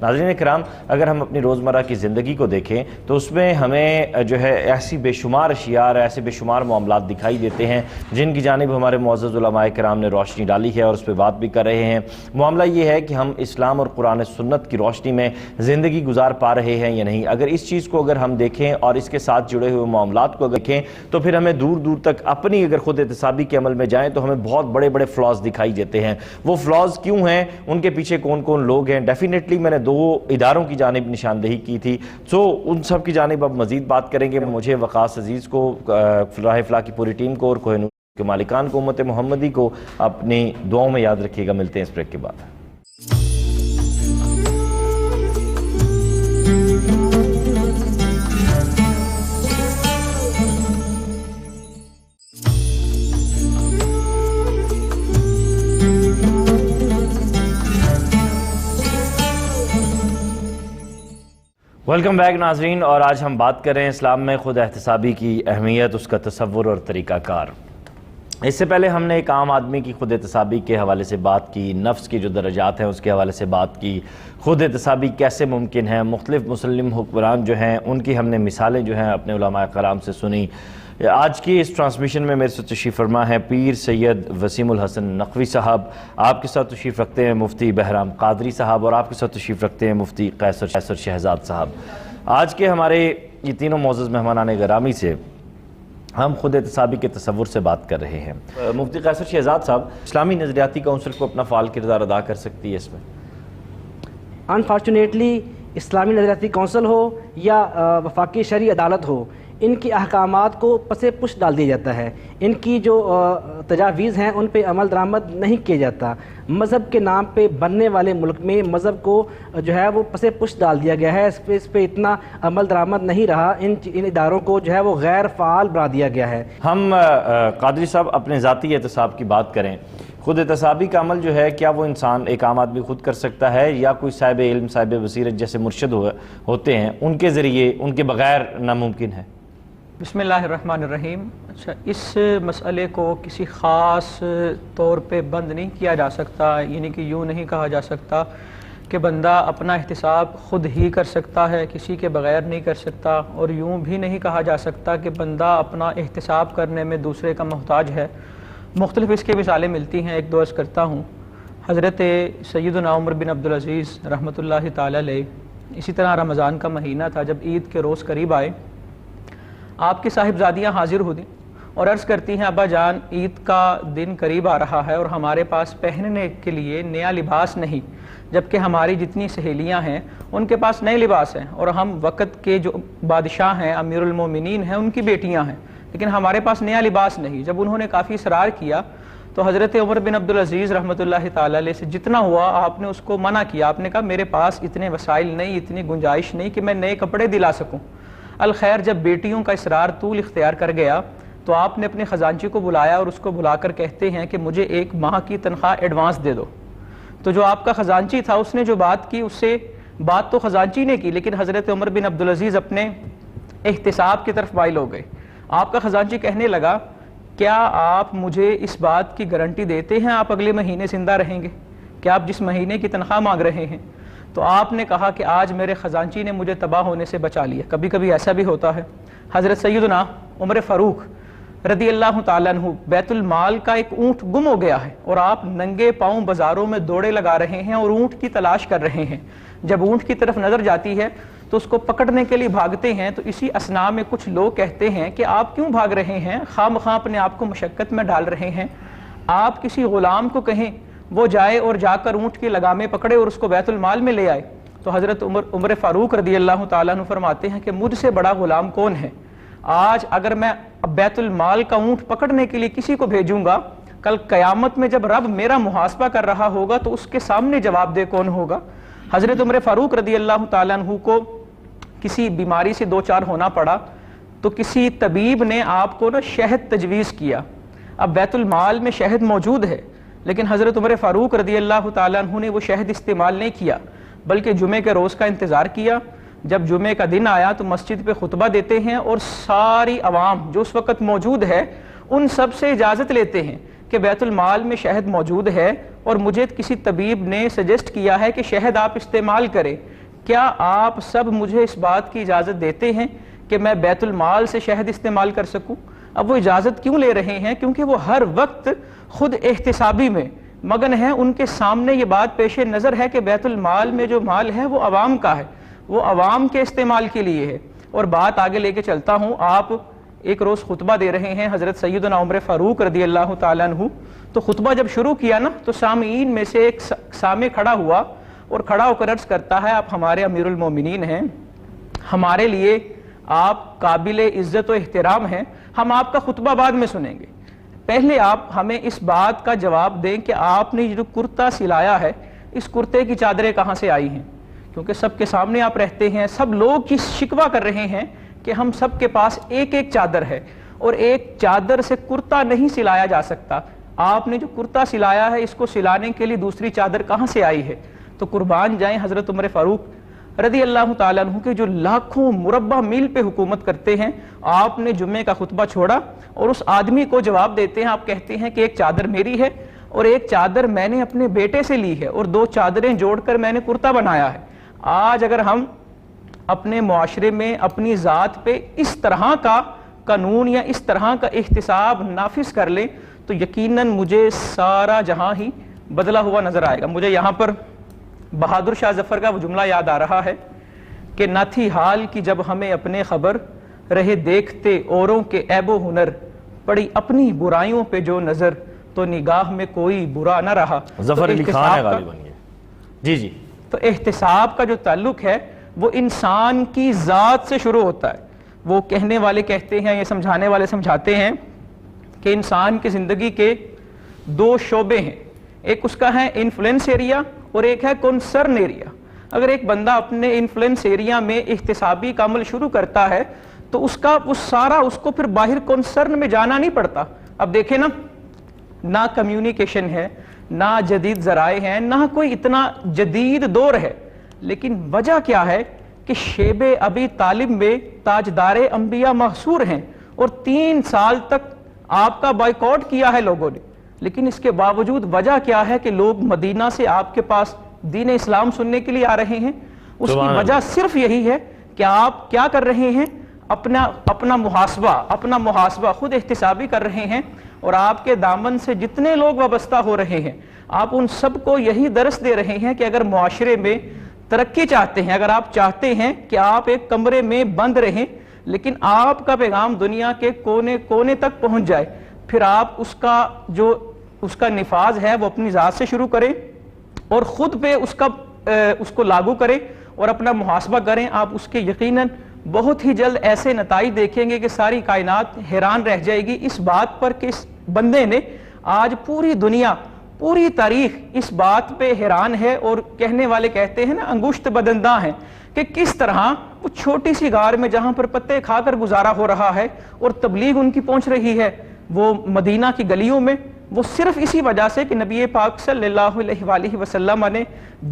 ناظرین کرام، اگر ہم اپنی روزمرہ کی زندگی کو دیکھیں تو اس میں ہمیں جو ہے ایسی بے شمار اشیاء، ایسے بے شمار معاملات دکھائی دیتے ہیں جن کی جانب ہمارے معزز علماء کرام نے روشنی ڈالی ہے اور اس پہ بات بھی کر رہے ہیں۔ معاملہ یہ ہے کہ ہم اسلام اور قرآن سنت کی روشنی میں زندگی گزار پا رہے ہیں یا نہیں۔ اگر اس چیز کو اگر ہم دیکھیں اور اس کے ساتھ جڑے ہوئے معاملات کو دیکھیں تو پھر ہمیں دور دور تک اپنی اگر خود احتسابی کے عمل میں جائیں تو ہمیں بہت بڑے بڑے فلاز دکھائی دیتے ہیں. وہ فلاز کیوں ہیں, ان کے پیچھے کون کون لوگ ہیں؟ ڈیفینیٹلی میں نے 2 اداروں کی جانب نشاندہی کی تھی, سو ان سب کی جانب اب مزید بات کریں گے. مجھے وقاص عزیز کو, راہ فلاح کی پوری ٹیم کو اور کوہ نور کے مالکان کو, امت محمدی کو اپنی دعاؤں میں یاد رکھیے گا. ملتے ہیں اس بریک کے بعد. ویلکم بیک ناظرین, اور آج ہم بات کریں اسلام میں خود احتسابی کی اہمیت, اس کا تصور اور طریقہ کار. اس سے پہلے ہم نے ایک عام آدمی کی خود احتسابی کے حوالے سے بات کی, نفس کی جو درجات ہیں اس کے حوالے سے بات کی, خود احتسابی کیسے ممکن ہے, مختلف مسلم حکمران جو ہیں ان کی ہم نے مثالیں جو ہیں اپنے علماء کرام سے سنی. آج کی اس ٹرانسمیشن میں میرے سے تشریف فرما ہے پیر سید وسیم الحسن نقوی صاحب, آپ کے ساتھ تشریف رکھتے ہیں مفتی بہرام قادری صاحب, اور آپ کے ساتھ تشریف رکھتے ہیں مفتی قیصر شہزاد صاحب. آج کے ہمارے یہ تینوں معزز مہمانان گرامی سے ہم خود احتسابی کے تصور سے بات کر رہے ہیں. مفتی قیصر شہزاد صاحب, اسلامی نظریاتی کونسل کو اپنا فعال کردار ادا کر سکتی ہے اس میں؟ انفارچونیٹلی اسلامی نظریاتی کونسل ہو یا وفاقی شرعی عدالت ہو, ان کی احکامات کو پس پش ڈال دیا جاتا ہے. ان کی جو تجاویز ہیں ان پہ عمل درآمد نہیں کیا جاتا. مذہب کے نام پہ بننے والے ملک میں مذہب کو جو ہے وہ پس پش ڈال دیا گیا ہے. اس پہ اتنا عمل درآمد نہیں رہا. ان اداروں کو جو ہے وہ غیر فعال بنا دیا گیا ہے. ہم قادری صاحب اپنے ذاتی احتساب کی بات کریں, خود احتسابی کا عمل جو ہے کیا وہ انسان, ایک عام آدمی خود کر سکتا ہے, یا کوئی صاحب علم صاحب بصیرت جیسے مرشد ہوتے ہیں ان کے ذریعے, ان کے بغیر ناممکن ہے؟ بسم اللہ الرحمن الرحیم. اچھا, اس مسئلے کو کسی خاص طور پہ بند نہیں کیا جا سکتا, یعنی کہ یوں نہیں کہا جا سکتا کہ بندہ اپنا احتساب خود ہی کر سکتا ہے, کسی کے بغیر نہیں کر سکتا, اور یوں بھی نہیں کہا جا سکتا کہ بندہ اپنا احتساب کرنے میں دوسرے کا محتاج ہے. مختلف اس کی مثالیں ملتی ہیں, ایک دو عرض کرتا ہوں. حضرت سیدنا عمر بن عبدالعزیز رحمۃ اللہ تعالی علیہ, اسی طرح رمضان کا مہینہ تھا, جب عید کے روز قریب آئے, آپ کی صاحبزادیاں حاضر ہوئیں اور عرض کرتی ہیں, ابا جان عید کا دن قریب آ رہا ہے اور ہمارے پاس پہننے کے لیے نیا لباس نہیں, جبکہ ہماری جتنی سہیلیاں ہیں ان کے پاس نئے لباس ہیں, اور ہم وقت کے جو بادشاہ ہیں, امیر المومنین ہیں, ان کی بیٹیاں ہیں, لیکن ہمارے پاس نیا لباس نہیں. جب انہوں نے کافی اصرار کیا تو حضرت عمر بن عبدالعزیز رحمۃ اللہ تعالی علیہ سے جتنا ہوا آپ نے اس کو منع کیا. آپ نے کہا میرے پاس اتنے وسائل نہیں, اتنی گنجائش نہیں کہ میں نئے کپڑے دلا سکوں. الخیر, جب بیٹیوں کا اصرار طول اختیار کر گیا تو آپ نے اپنے خزانچی کو بلایا اور اس کو بلا کر کہتے ہیں کہ مجھے 1 ماہ کی تنخواہ ایڈوانس دے دو. تو جو آپ کا خزانچی تھا اس نے جو بات کی, اس سے بات تو خزانچی نے کی, لیکن حضرت عمر بن عبدالعزیز اپنے احتساب کی طرف مائل ہو گئے. آپ کا خزانچی کہنے لگا, کیا آپ مجھے اس بات کی گارنٹی دیتے ہیں آپ اگلے مہینے زندہ رہیں گے, کہ آپ جس مہینے کی تنخواہ مانگ رہے ہیں؟ تو آپ نے کہا کہ آج میرے خزانچی نے مجھے تباہ ہونے سے بچا لیا. کبھی کبھی ایسا بھی ہوتا ہے. حضرت سیدنا عمر فاروق رضی اللہ تعالیٰ عنہ, بیت المال کا ایک اونٹ گم ہو گیا ہے اور آپ ننگے پاؤں بازاروں میں دوڑے لگا رہے ہیں اور اونٹ کی تلاش کر رہے ہیں. جب اونٹ کی طرف نظر جاتی ہے تو اس کو پکڑنے کے لیے بھاگتے ہیں, تو اسی اثناء میں کچھ لوگ کہتے ہیں کہ آپ کیوں بھاگ رہے ہیں, خواہ مخواہ اپنے آپ کو مشقت میں ڈال رہے ہیں, آپ کسی غلام کو کہیں وہ جائے اور جا کر اونٹ کی لگامیں پکڑے اور اس کو بیت المال میں لے آئے. تو حضرت عمر فاروق رضی اللہ تعالیٰ عنہ فرماتے ہیں کہ مجھ سے بڑا غلام کون ہے. آج اگر میں بیت المال کا اونٹ پکڑنے کے لیے کسی کو بھیجوں گا, کل قیامت میں جب رب میرا محاسبہ کر رہا ہوگا تو اس کے سامنے جواب دہ کون ہوگا. حضرت عمر فاروق رضی اللہ تعالیٰ عنہ کو کسی بیماری سے 2-4 ہونا پڑا, تو کسی طبیب نے آپ کو شہد تجویز کیا. اب بیت المال میں شہد موجود ہے, لیکن حضرت عمر فاروق رضی اللہ تعالیٰ عنہ نے وہ شہد استعمال نہیں کیا, بلکہ جمعے کے روز کا انتظار کیا. جب جمعے کا دن آیا تو مسجد پہ خطبہ دیتے ہیں اور ساری عوام جو اس وقت موجود ہے ان سب سے اجازت لیتے ہیں کہ بیت المال میں شہد موجود ہے اور مجھے کسی طبیب نے سجیسٹ کیا ہے کہ شہد آپ استعمال کریں, کیا آپ سب مجھے اس بات کی اجازت دیتے ہیں کہ میں بیت المال سے شہد استعمال کر سکوں؟ اب وہ اجازت کیوں لے رہے ہیں؟ کیونکہ وہ ہر وقت خود احتسابی میں مگن ہیں. ان کے سامنے یہ بات پیش نظر ہے کہ بیت المال میں جو مال ہے وہ عوام کا ہے, وہ عوام کے استعمال کے لیے ہے. اور بات آگے لے کے چلتا ہوں, آپ ایک روز خطبہ دے رہے ہیں حضرت سیدنا عمر فاروق رضی اللہ تعالیٰ عنہ، تو خطبہ جب شروع کیا نا تو سامعین میں سے ایک سامع کھڑا ہوا اور کھڑا ہو کر عرض کرتا ہے آپ ہمارے امیر المومنین ہیں، ہمارے لیے آپ قابل عزت و احترام ہیں، ہم آپ کا خطبہ بعد میں سنیں گے، پہلے آپ ہمیں اس بات کا جواب دیں کہ آپ نے جو کرتا سلایا ہے اس کرتے کی چادریں کہاں سے آئی ہیں، کیونکہ سب کے سامنے آپ رہتے ہیں، سب لوگ کی شکوہ کر رہے ہیں کہ ہم سب کے پاس ایک ایک چادر ہے اور ایک چادر سے کرتا نہیں سلایا جا سکتا، آپ نے جو کرتا سلایا ہے اس کو سلانے کے لیے دوسری چادر کہاں سے آئی ہے؟ تو قربان جائیں حضرت عمر فاروق رضی اللہ تعالیٰ عنہ کے جو لاکھوں مربع میل پہ حکومت کرتے ہیں، آپ نے جمعے کا خطبہ چھوڑا اور اس آدمی کو جواب دیتے ہیں، آپ کہتے ہیں کہ ایک چادر میری ہے اور ایک چادر میں نے اپنے بیٹے سے لی ہے اور دو چادریں جوڑ کر میں نے کرتا بنایا ہے۔ آج اگر ہم اپنے معاشرے میں اپنی ذات پہ اس طرح کا قانون یا اس طرح کا احتساب نافذ کر لیں تو یقیناً مجھے سارا جہاں ہی بدلا ہوا نظر آئے گا۔ مجھے یہاں پر بہادر شاہ ظفر کا وہ جملہ یاد آ رہا ہے کہ نہ تھی حال کی جب ہمیں اپنے خبر، رہے دیکھتے اوروں کے عیب و ہنر، پڑی اپنی برائیوں پہ جو نظر، تو نگاہ میں کوئی برا نہ رہا۔ ظفر علی خان ہے غالباً یہ۔ جی تو احتساب کا جو تعلق ہے وہ انسان کی ذات سے شروع ہوتا ہے۔ وہ کہنے والے کہتے ہیں، یہ سمجھانے والے سمجھاتے ہیں کہ انسان کی زندگی کے دو شعبے ہیں، ایک اس کا ہے انفلوئنس ایریا اور ایک ہے کنسرن ایریا۔ اگر ایک بندہ اپنے انفلوئنس ایریا میں احتسابی کا عمل شروع کرتا ہے تو اس کو پھر باہر کنسرن میں جانا نہیں پڑتا۔ اب دیکھیں نا، نہ کمیونیکیشن ہے، نہ جدید ذرائع ہیں، نہ کوئی اتنا جدید دور ہے، لیکن وجہ کیا ہے کہ شیب ابی طالب میں تاجدار انبیاء محصور ہیں اور 3 سال تک آپ کا بائیکاٹ کیا ہے لوگوں نے، لیکن اس کے باوجود وجہ کیا ہے کہ لوگ مدینہ سے آپ کے پاس دین اسلام سننے کے لیے آ رہے ہیں؟ اس کی وجہ صرف یہی ہے کہ آپ کیا کر رہے ہیں، اپنا محاسبہ خود احتسابی کر رہے ہیں، اور آپ کے دامن سے جتنے لوگ وابستہ ہو رہے ہیں آپ ان سب کو یہی درس دے رہے ہیں کہ اگر معاشرے میں ترقی چاہتے ہیں، اگر آپ چاہتے ہیں کہ آپ ایک کمرے میں بند رہیں لیکن آپ کا پیغام دنیا کے کونے کونے تک پہنچ جائے، پھر آپ اس کا نفاذ ہے وہ اپنی ذات سے شروع کریں اور خود پہ اس کو لاگو کریں اور اپنا محاسبہ کریں۔ آپ اس کے یقیناً بہت ہی جلد ایسے نتائج دیکھیں گے کہ ساری کائنات حیران رہ جائے گی اس بات پر کہ اس بندے نے آج پوری دنیا، پوری تاریخ اس بات پہ حیران ہے، اور کہنے والے کہتے ہیں نا انگشت بدنداں ہیں، کہ کس طرح وہ چھوٹی سی غار میں جہاں پر پتے کھا کر گزارا ہو رہا ہے اور تبلیغ ان کی پہنچ رہی ہے وہ مدینہ کی گلیوں میں، وہ صرف اسی وجہ سے کہ نبی پاک صلی اللہ علیہ وآلہ وسلم نے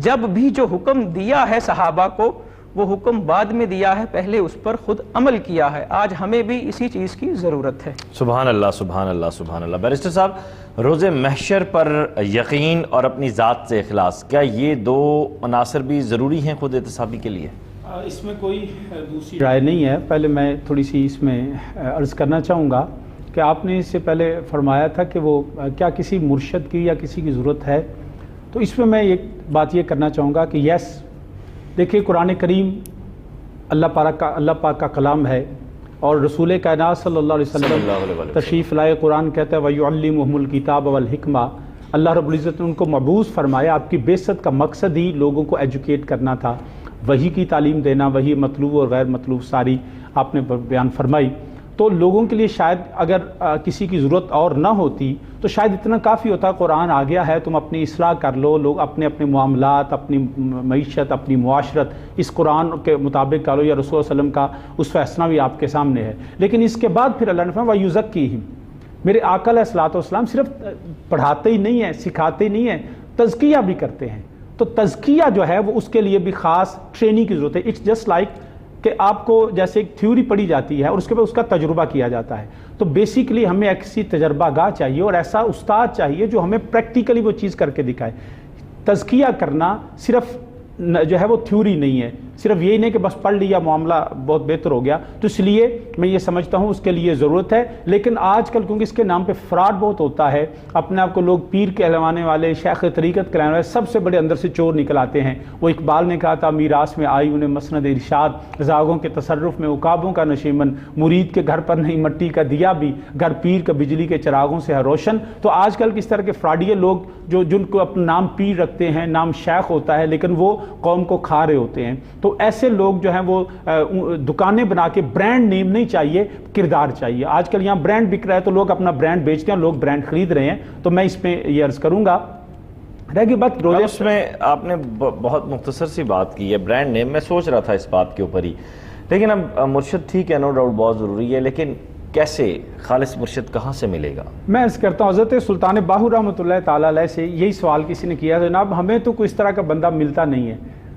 جب بھی جو حکم دیا ہے صحابہ کو، وہ حکم بعد میں دیا ہے، پہلے اس پر خود عمل کیا ہے۔ آج ہمیں بھی اسی چیز کی ضرورت ہے۔ سبحان اللہ، سبحان اللہ، سبحان اللہ۔ بیرسٹر صاحب، روز محشر پر یقین اور اپنی ذات سے اخلاص، کیا یہ دو عناصر بھی ضروری ہیں خود احتسابی کے لیے؟ اس میں کوئی دوسری رائے نہیں ہے۔ پہلے میں تھوڑی سی اس میں عرض کرنا چاہوں گا کہ آپ نے اس سے پہلے فرمایا تھا کہ وہ کیا کسی مرشد کی یا کسی کی ضرورت ہے، تو اس میں میں ایک بات یہ کرنا چاہوں گا کہ یس، دیکھیے قرآن کریم اللہ پاک کا کلام ہے، اور رسول کائنات صلی اللہ علیہ وسلم تشریف لائے قرآن کہتا ہے وَيُعَلِّمُهُمُ الْكِتَابَ وَالْحِكْمَةَ، اللہ رب العزت نے ان کو مبعوث فرمایا۔ آپ کی بعثت کا مقصد ہی لوگوں کو ایجوکیٹ کرنا تھا، وحی کی تعلیم دینا، وحی مطلوب اور غیر مطلوب ساری آپ نے بیان فرمائی۔ تو لوگوں کے لیے شاید اگر کسی کی ضرورت اور نہ ہوتی تو شاید اتنا کافی ہوتا، قرآن آ گیا ہے، تم اپنی اصلاح کر لو، لوگ اپنے معاملات، اپنی معیشت، اپنی معاشرت اس قرآن کے مطابق کرو، یا رسول صلی اللہ علیہ وسلم کا اس فیصلہ بھی آپ کے سامنے ہے۔ لیکن اس کے بعد پھر اللہ نے فرمایا وَيُزَكِّيهِمْ، میرے آقا علیہ الصلوۃ والسلام صرف پڑھاتے ہی نہیں ہیں، سکھاتے ہی نہیں ہیں، تزکیہ بھی کرتے ہیں۔ تو تزکیہ جو ہے وہ اس کے لیے بھی خاص ٹریننگ کی ضرورت ہے۔ اٹس جسٹ لائک کہ آپ کو جیسے ایک تھیوری پڑھی جاتی ہے اور اس کے بعد اس کا تجربہ کیا جاتا ہے، تو بیسیکلی ہمیں ایسی تجربہ گاہ چاہیے اور ایسا استاد چاہیے جو ہمیں پریکٹیکلی وہ چیز کر کے دکھائے۔ تزکیہ کرنا صرف جو ہے وہ تھیوری نہیں ہے، صرف یہی نہیں کہ بس پڑھ لیا معاملہ بہت بہتر ہو گیا. تو اس لیے میں یہ سمجھتا ہوں اس کے لیے ضرورت ہے. لیکن آج کل کیونکہ اس کے نام پہ فراڈ بہت ہوتا ہے, اپنے آپ کو لوگ پیر کہلوانے والے, شیخ طریقت کہلانے والے, سب سے بڑے اندر سے چور نکل آتے ہیں. وہ اقبال نے کہا تھا میراث میں آئی انہیں مسند ارشاد, زاغوں کے تصرف میں عقابوں کا نشیمن, مرید کے گھر پر نہیں مٹی کا دیا بھی, گھر پیر کا بجلی کے چراغوں سے ہے روشن. تو آج کل کس طرح کے فراڈیے لوگ جن کو اپنا نام پیر رکھتے ہیں, نام شیخ ہوتا ہے, لیکن وہ قوم کو کھا رہے ہوتے ہیں. تو ایسے لوگ جو ہیں وہ دکانیں بنا کے, برانڈ نیم نہیں چاہیے, کردار چاہیے. آج کل یہاں برانڈ بک رہا ہے تو لوگ اپنا برانڈ بیچتے ہیں, لوگ برانڈ خرید رہے ہیں. تو میں اس پہ یہ عرض کروں گا. رہ گئی بات روزے, اس میں آپ نے بہت مختصر سی بات کی ہے برانڈ نیم. میں سوچ رہا تھا اس بات کے اوپر ہی, لیکن اب مرشد ٹھیک ہے, نو ڈاؤٹ بہت ضروری ہے, لیکن کیسے خالص مرشد کہاں سے ملے گا؟ میں عرض کرتا ہوں حضرت سلطان باہو رحمۃ اللہ تعالیٰ علیہ سے یہی سوال کسی نے کیا, جناب ہمیں تو کوئی اس طرح کا بندہ ملتا نہیں ہے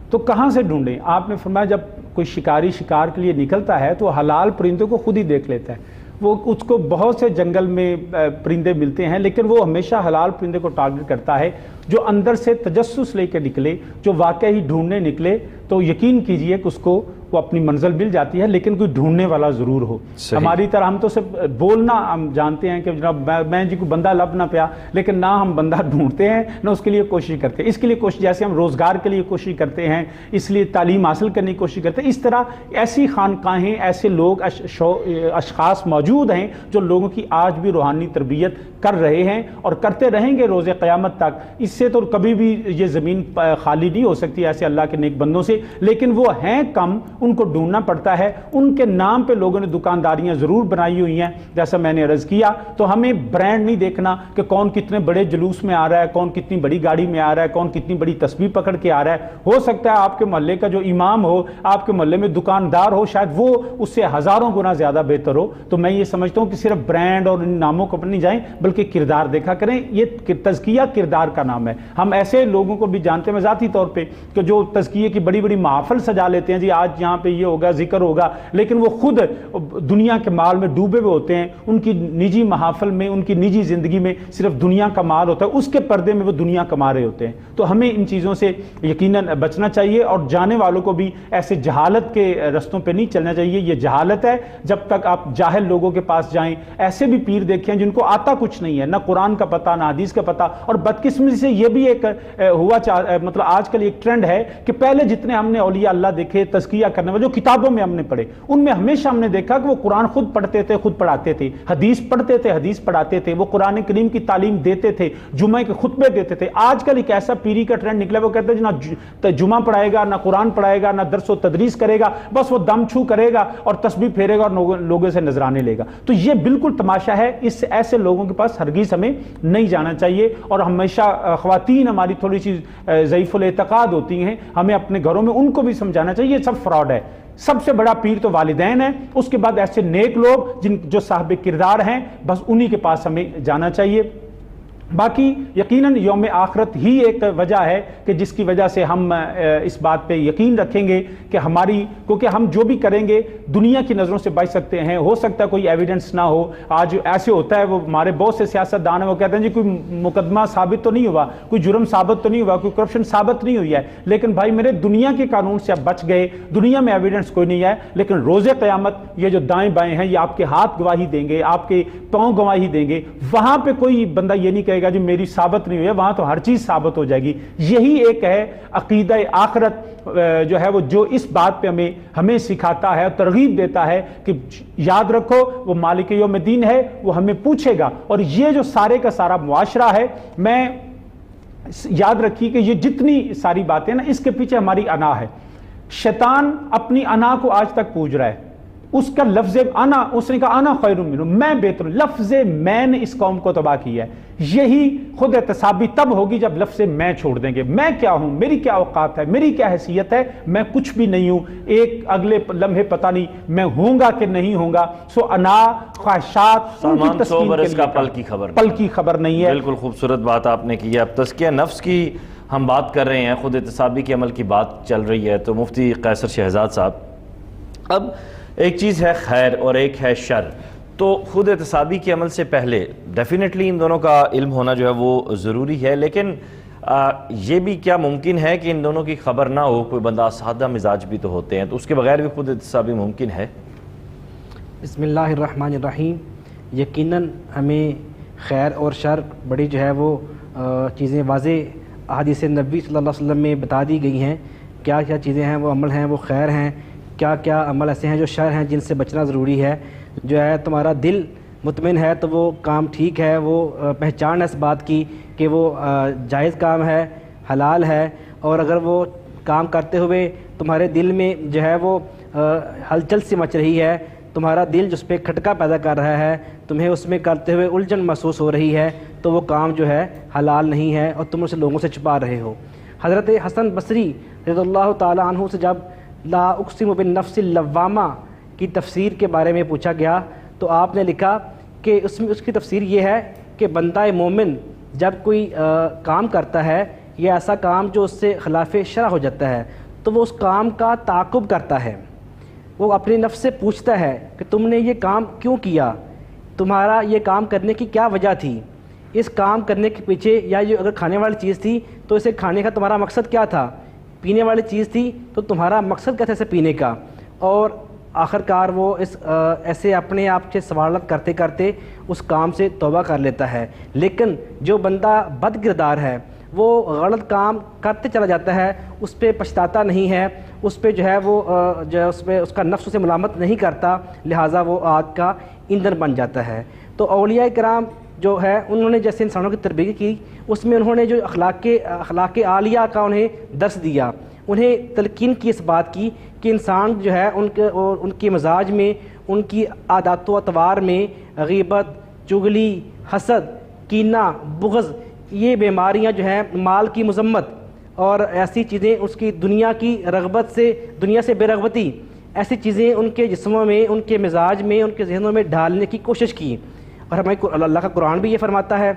تو کہاں سے ڈھونڈیں؟ آپ نے فرمایا جب کوئی شکاری شکار کے لیے نکلتا ہے تو حلال پرندوں کو خود ہی دیکھ لیتا ہے. وہ اس کو بہت سے جنگل میں پرندے ملتے ہیں, لیکن وہ ہمیشہ حلال پرندے کو ٹارگٹ کرتا ہے جو اندر سے تجسس لے کے نکلے, جو واقعی ڈھونڈنے نکلے. تو یقین کیجئے کہ اس کو وہ اپنی منزل مل جاتی ہے, لیکن کوئی ڈھونڈنے والا ضرور ہو. ہماری طرح ہم تو صرف بولنا ہم جانتے ہیں کہ جناب میں جی کو بندہ لب نہ پیا, لیکن نہ ہم بندہ ڈھونڈتے ہیں نہ اس کے لیے کوشش کرتے ہیں. اس کے لیے کوشش, جیسے ہم روزگار کے لیے کوشش کرتے ہیں, اس لیے تعلیم حاصل کرنے کی کوشش کرتے ہیں, اس طرح ایسی خانقاہیں, ایسے لوگ, اشخاص موجود ہیں جو لوگوں کی آج بھی روحانی تربیت کر رہے ہیں اور کرتے رہیں گے روز قیامت تک. اس سے تو کبھی بھی یہ زمین خالی نہیں ہو سکتی ایسے اللہ کے نیک بندوں سے, لیکن وہ ہیں کم, ان کو ڈھونڈنا پڑتا ہے. ان کے نام پہ لوگوں نے دکانداریاں ضرور بنائی ہوئی ہیں جیسا میں نے عرض کیا. تو ہمیں برانڈ نہیں دیکھنا کہ کون کتنے بڑے جلوس میں آ رہا ہے, کون کتنی بڑی گاڑی میں آ رہا ہے, کون کتنی بڑی تسبیح پکڑ کے آ رہا ہے. ہو سکتا ہے آپ کے محلے کا جو امام ہو, آپ کے محلے میں دکاندار ہو, شاید وہ اس سے ہزاروں گنا زیادہ بہتر ہو. تو میں یہ سمجھتا ہوں کہ صرف برانڈ اور ان ناموں کو پر نہیں جائیں, بلکہ کردار دیکھا کریں. یہ تزکیہ کردار کا نام ہے. ہم ایسے لوگوں کو بھی جانتے ہیں ذاتی طور پہ کہ جو تزکیے کی بڑی بڑی محافل سجا لیتے ہیں, جی آج یہاں پہ یہ ہوگا, ذکر ہوگا, لیکن وہ خود دنیا کے مال میں ڈوبے ہوئے ہوتے ہیں. ان کی نجی محافل میں, ان کی نجی زندگی میں صرف دنیا کا مال ہوتا ہے, اس کے پردے میں وہ دنیا کما رہے ہوتے ہیں. تو ہمیں ان چیزوں سے یقیناً بچنا چاہیے, اور جانے والوں کو بھی ایسے جہالت کے رستوں پہ نہیں چلنا چاہیے. یہ جہالت ہے. جب تک آپ جاہل لوگوں کے پاس جائیں, ایسے بھی پیر دیکھیں جن کو آتا کچھ نہیں ہے, نہ قرآن کا پتہ نہ حدیث کا پتہ. اور بدقسمتی سے یہ بھی ایک ہوا مطلب آج کل ایک ٹرینڈ ہے کہ پہلے جتنے ہم نے اولیاء اللہ دیکھے, تزکیہ کرنے والے جو کتابوں میں ہم نے پڑھے, ان میں ہمیشہ ہم نے دیکھا کہ وہ قرآن خود پڑھتے تھے, خود پڑھاتے تھے, حدیث پڑھتے تھے, حدیث پڑھاتے تھے, وہ قرآن کریم کی تعلیم دیتے تھے, جمعہ کے خطبے دیتے تھے. آج کل ایک ایسا پیری کا ٹرینڈ نکلا, وہ کہتے ہیں نہ جمعہ پڑھائے گا, نہ قرآن پڑھائے گا, نہ درس و تدریس کرے گا, بس وہ دم چھو کرے گا اور تسبیح پھیرے گا اور لوگوں سے نذرانے لے گا. تو یہ بالکل تماشا ہے. اس ایسے لوگوں کے پاس ہرگز ہمیں نہیں جانا چاہیے. اور ہمیشہ خواتین ہماری تھوڑی سی ضعیف الاعتقاد ہوتی ہیں, ہمیں اپنے گھروں میں ان کو بھی سمجھانا چاہیے یہ سب فراڈ ہے. سب سے بڑا پیر تو والدین ہیں, اس کے بعد ایسے نیک لوگ جو صاحب کردار ہیں, بس انہی کے پاس ہمیں جانا چاہیے. باقی یقیناً یوم آخرت ہی ایک وجہ ہے کہ جس کی وجہ سے ہم اس بات پہ یقین رکھیں گے کہ کیونکہ ہم جو بھی کریں گے دنیا کی نظروں سے بچ سکتے ہیں. ہو سکتا ہے کوئی ایویڈنس نہ ہو. آج ایسے ہوتا ہے, وہ ہمارے بہت سے سیاست دان ہیں, وہ کہتے ہیں جی کوئی مقدمہ ثابت تو نہیں ہوا, کوئی جرم ثابت تو نہیں ہوا, کوئی کرپشن ثابت نہیں ہوئی ہے, لیکن بھائی میرے دنیا کے قانون سے اب بچ گئے, دنیا میں ایویڈنس کوئی نہیں ہے, لیکن روز قیامت یہ جو دائیں بائیں ہیں یہ آپ کے ہاتھ گواہی دیں گے, آپ کے پاؤں گواہی دیں گے. وہاں پہ کوئی بندہ یہ نہیں کہے گا جی میری ثابت نہیں ہوئی ہے, وہاں تو ہر چیز ثابت ہو جائے گی. یہی ایک ہے عقیدہ آخرت جو ہے وہ جو اس بات پہ ہمیں سکھاتا ہے, ترغیب دیتا ہے کہ یاد رکھو وہ مالک یوم الدین ہے, وہ ہمیں پوچھے گا. اور یہ جو سارے کا سارا معاشرہ ہے, میں یاد رکھیے کہ یہ جتنی ساری باتیں نا, اس کے پیچھے ہماری انا ہے. شیطان اپنی انا کو آج تک پوج رہا ہے. اس کا لفظ انا, اس نے کہا انا خیر منہ, میں بہتر. لفظ میں نے اس قوم کو تباہ کیا ہے. یہی خود احتسابی تب ہوگی جب لفظ میں چھوڑ دیں گے. میں کیا ہوں, میری کیا اوقات ہے, میری کیا حیثیت ہے, میں کچھ بھی نہیں ہوں. ایک اگلے لمحے پتہ نہیں میں ہوں گا کہ نہیں ہوں گا. سو انا خواہشات ان کی تسکین کے لیے پل کی خبر نہیں ہے. بالکل خوبصورت بات آپ نے کی ہے. اب تزکیہ نفس کی ہم بات کر رہے ہیں, خود احتسابی کے عمل کی بات چل رہی ہے, تو مفتی قیصر شہزاد صاحب, اب ایک چیز ہے خیر اور ایک ہے شر. تو خود احتسابی کے عمل سے پہلے ڈیفینیٹلی ان دونوں کا علم ہونا جو ہے وہ ضروری ہے, لیکن یہ بھی کیا ممکن ہے کہ ان دونوں کی خبر نہ ہو؟ کوئی بندہ سادہ مزاج بھی تو ہوتے ہیں، تو اس کے بغیر بھی خود احتسابی ممکن ہے؟ بسم اللہ الرحمن الرحیم۔ یقیناً ہمیں خیر اور شر بڑی جو ہے وہ چیزیں واضح احادیث نبی صلی اللہ علیہ وسلم میں بتا دی گئی ہیں، کیا کیا چیزیں ہیں وہ عمل ہیں وہ خیر ہیں، کیا کیا عمل ایسے ہیں جو شر ہیں جن سے بچنا ضروری ہے۔ جو ہے تمہارا دل مطمئن ہے تو وہ کام ٹھیک ہے، وہ پہچان ہے اس بات کی کہ وہ جائز کام ہے، حلال ہے، اور اگر وہ کام کرتے ہوئے تمہارے دل میں جو ہے وہ ہلچل سی مچ رہی ہے، تمہارا دل جس پہ کھٹکا پیدا کر رہا ہے، تمہیں اس میں کرتے ہوئے الجھن محسوس ہو رہی ہے، تو وہ کام جو ہے حلال نہیں ہے اور تم اسے لوگوں سے چھپا رہے ہو۔ حضرت حسن بصری رضی اللہ تعالیٰ عنہ سے جب لا اقسم بالنفس اللوامہ کی تفسیر کے بارے میں پوچھا گیا تو آپ نے لکھا کہ اس کی تفسیر یہ ہے کہ بندہ مومن جب کوئی کام کرتا ہے یا ایسا کام جو اس سے خلاف شرع ہو جاتا ہے تو وہ اس کام کا تعاقب کرتا ہے، وہ اپنی نفس سے پوچھتا ہے کہ تم نے یہ کام کیوں کیا، تمہارا یہ کام کرنے کی کیا وجہ تھی، اس کام کرنے کے پیچھے، یا یہ اگر کھانے والی چیز تھی تو اسے کھانے کا تمہارا مقصد کیا تھا، پینے والی چیز تھی تو تمہارا مقصد کیا تھا اسے پینے کا، اور آخر کار وہ ایسے اپنے آپ سے سوالات کرتے کرتے اس کام سے توبہ کر لیتا ہے۔ لیکن جو بندہ بد کردار ہے وہ غلط کام کرتے چلا جاتا ہے، اس پہ پچھتاتا نہیں ہے، اس پہ جو ہے وہ اس کا نفس اسے ملامت نہیں کرتا، لہٰذا وہ آگ کا ایندھن بن جاتا ہے۔ تو اولیاء کرام جو ہے انہوں نے جیسے انسانوں کی تربیت کی، اس میں انہوں نے جو اخلاق عالیہ کا انہیں درس دیا، انہیں تلقین کی اس بات کی کہ انسان جو ہے ان کے مزاج میں، ان کی عادات و اطوار میں غیبت، چغلی، حسد، کینہ، بغض، یہ بیماریاں جو ہیں، مال کی مذمت اور ایسی چیزیں، اس کی دنیا کی رغبت سے، دنیا سے بے رغبتی، ایسی چیزیں ان کے جسموں میں، ان کے مزاج میں، ان کے ذہنوں میں ڈالنے کی کوشش کی۔ اور ہمیں اللہ کا قرآن بھی یہ فرماتا ہے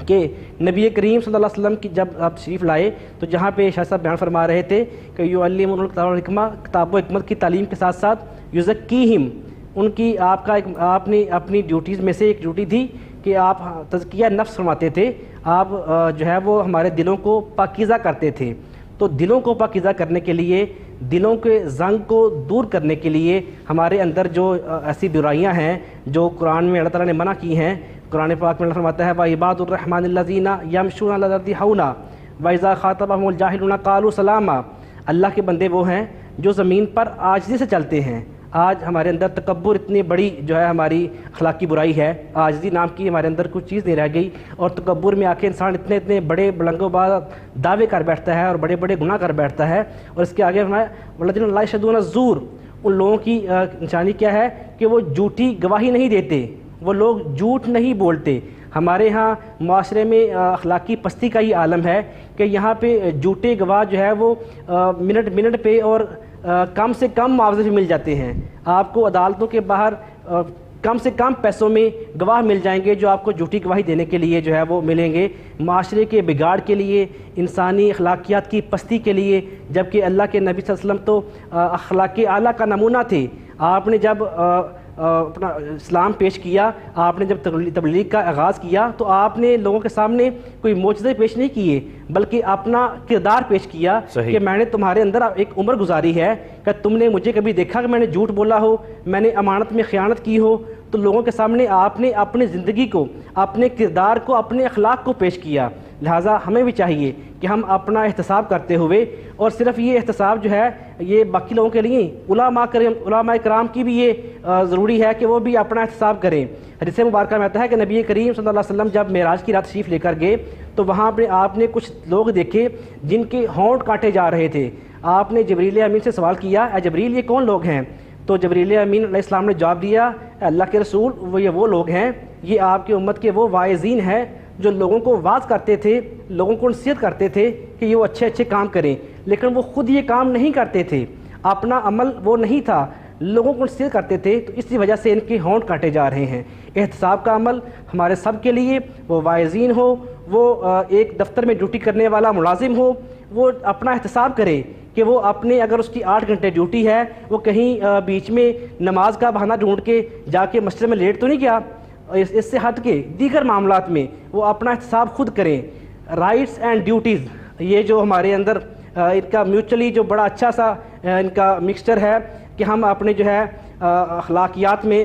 کہ نبی کریم صلی اللہ علیہ وسلم کی جب آپ تشریف لائے تو جہاں پہ شاہ صاحب بیان فرما رہے تھے کہ یعلمون الکتاب والحکمہ، کتاب و حکمت کی تعلیم کے ساتھ ساتھ یزکیہم، ان کی آپ نے اپنی ڈیوٹیز میں سے ایک ڈیوٹی تھی کہ آپ تزکیہ نفس فرماتے تھے، آپ جو ہے وہ ہمارے دلوں کو پاکیزہ کرتے تھے۔ تو دلوں کو پاکیزہ کرنے کے لیے، دلوں کے زنگ کو دور کرنے کے لیے ہمارے اندر جو ایسی برائیاں ہیں جو قرآن میں اللہ تعالیٰ نے منع کی ہیں، قرآن پاک میں اللہ فرماتا ہے وَعِبَادُ الرَّحْمَنِ الَّذِينَ يَمْشُونَ عَلَى الْأَرْضِ هَوْنًا وَإِذَا خَاطَبَهُمُ الْجَاهِلُونَ قَالُوا سَلَامًا۔ اللہ کے بندے وہ ہیں جو زمین پر عاجزی سے چلتے ہیں۔ آج ہمارے اندر تکبر اتنی بڑی جو ہے ہماری اخلاقی برائی ہے، عاجزی نام کی ہمارے اندر کوئی چیز نہیں رہ گئی، اور تکبر میں آ کے انسان اتنے بڑے بلند و باز دعوے کر بیٹھتا ہے اور بڑے بڑے گناہ کر بیٹھتا ہے۔ اور اس کے آگے ہمارے وَالَّذِينَ لَا يَشْهَدُونَ الزُّورَ، ان لوگوں کی نشانی کیا ہے کہ وہ جھوٹی گواہی نہیں دیتے، وہ لوگ جھوٹ نہیں بولتے۔ ہمارے ہاں معاشرے میں اخلاقی پستی کا یہ عالم ہے کہ یہاں پہ جھوٹے گواہ جو ہے وہ منٹ پہ اور کم سے کم معاوضے پہ مل جاتے ہیں۔ آپ کو عدالتوں کے باہر کم سے کم پیسوں میں گواہ مل جائیں گے جو آپ کو جھوٹی گواہی دینے کے لیے جو ہے وہ ملیں گے، معاشرے کے بگاڑ کے لیے، انسانی اخلاقیات کی پستی کے لیے، جبکہ اللہ کے نبی صلی اللہ علیہ وسلم تو اخلاق اعلیٰ کا نمونہ تھے۔ آپ نے جب اپنا اسلام پیش کیا، آپ نے جب تبلیغ کا آغاز کیا تو آپ نے لوگوں کے سامنے کوئی معجزے پیش نہیں کیے بلکہ اپنا کردار پیش کیا کہ میں نے تمہارے اندر ایک عمر گزاری ہے کہ تم نے مجھے کبھی دیکھا کہ میں نے جھوٹ بولا ہو، میں نے امانت میں خیانت کی ہو، تو لوگوں کے سامنے آپ نے اپنی زندگی کو، اپنے کردار کو، اپنے اخلاق کو پیش کیا۔ لہٰذا ہمیں بھی چاہیے کہ ہم اپنا احتساب کرتے ہوئے، اور صرف یہ احتساب جو ہے یہ باقی لوگوں کے لیے، علماء کرام کی بھی یہ ضروری ہے کہ وہ بھی اپنا احتساب کریں۔ حدیث مبارکہ میں آتا ہے کہ نبی کریم صلی اللہ علیہ وسلم جب معراج کی رات تشریف لے کر گئے تو وہاں پہ آپ نے کچھ لوگ دیکھے جن کے ہونٹ کاٹے جا رہے تھے۔ آپ نے جبریل امین سے سوال کیا، اے جبریل یہ کون لوگ ہیں؟ تو جبریل امین علیہ السلام نے جواب دیا، اے اللہ کے رسول وہ لوگ ہیں، یہ آپ کی امت کے وہ واعظین ہیں جو لوگوں کو واعظ کرتے تھے، لوگوں کو نصیحت کرتے تھے کہ یہ وہ اچھے کام کریں، لیکن وہ خود یہ کام نہیں کرتے تھے، اپنا عمل وہ نہیں تھا، لوگوں کو نصیحت کرتے تھے، تو اسی وجہ سے ان کے ہونٹ کاٹے جا رہے ہیں۔ احتساب کا عمل ہمارے سب کے لیے، وہ واعظین ہو، وہ ایک دفتر میں ڈیوٹی کرنے والا ملازم ہو، وہ اپنا احتساب کرے کہ وہ اپنے، اگر اس کی 8 گھنٹے ڈیوٹی ہے، وہ کہیں بیچ میں نماز کا بہانہ ڈھونڈ کے جا کے مسجد میں لیٹ تو نہیں گیا، اس سے ہٹ کے دیگر معاملات میں وہ اپنا احتساب خود کریں۔ رائٹس اینڈ ڈیوٹیز، یہ جو ہمارے اندر ان کا میوچلی جو بڑا اچھا سا ان کا مکسچر ہے کہ ہم اپنے جو ہے اخلاقیات میں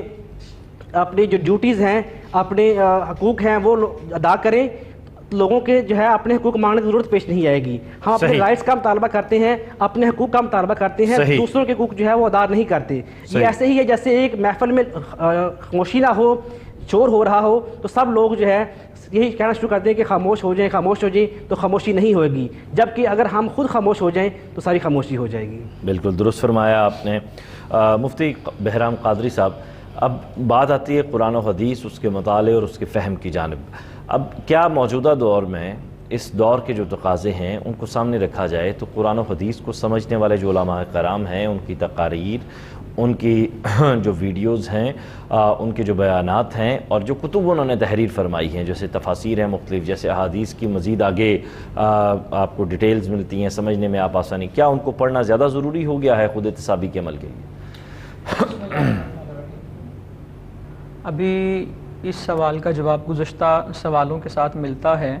اپنی جو ڈیوٹیز ہیں، اپنے حقوق ہیں وہ ادا کریں، لوگوں کے جو ہے اپنے حقوق مانگنے کی ضرورت پیش نہیں آئے گی. ہم اپنے رائٹس کا مطالبہ کرتے ہیں، اپنے حقوق کا مطالبہ کرتے ہیں، دوسروں کے حقوق جو ہے وہ ادا نہیں کرتے. یہ ایسے ہی ہے جیسے ایک محفل میں خاموشی نہ ہو، شور ہو رہا ہو تو سب لوگ جو ہے یہی کہنا شروع کر دیں کہ خاموش ہو جائیں، خاموش ہو جائیں، تو خاموشی نہیں ہوگی. جبکہ اگر ہم خود خاموش ہو جائیں تو ساری خاموشی ہو جائے گی. بالکل درست فرمایا آپ نے. مفتی بہرام قادری صاحب، اب بات آتی ہے قرآن و حدیث، اس کے مطالعے اور اس کے فہم کی جانب. اب کیا موجودہ دور میں اس دور کے جو تقاضے ہیں ان کو سامنے رکھا جائے تو قرآن و حدیث کو سمجھنے والے جو علماء کرام ہیں، ان کی تقاریر، ان کی جو ویڈیوز ہیں، ان کے جو بیانات ہیں اور جو کتب انہوں نے تحریر فرمائی ہیں، جیسے تفاسیر ہیں مختلف، جیسے احادیث کی مزید آگے آپ کو ڈیٹیلز ملتی ہیں، سمجھنے میں آپ آسانی، کیا ان کو پڑھنا زیادہ ضروری ہو گیا ہے خود احتسابی کے عمل کے لیے؟ ابھی اس سوال کا جواب گزشتہ سوالوں کے ساتھ ملتا ہے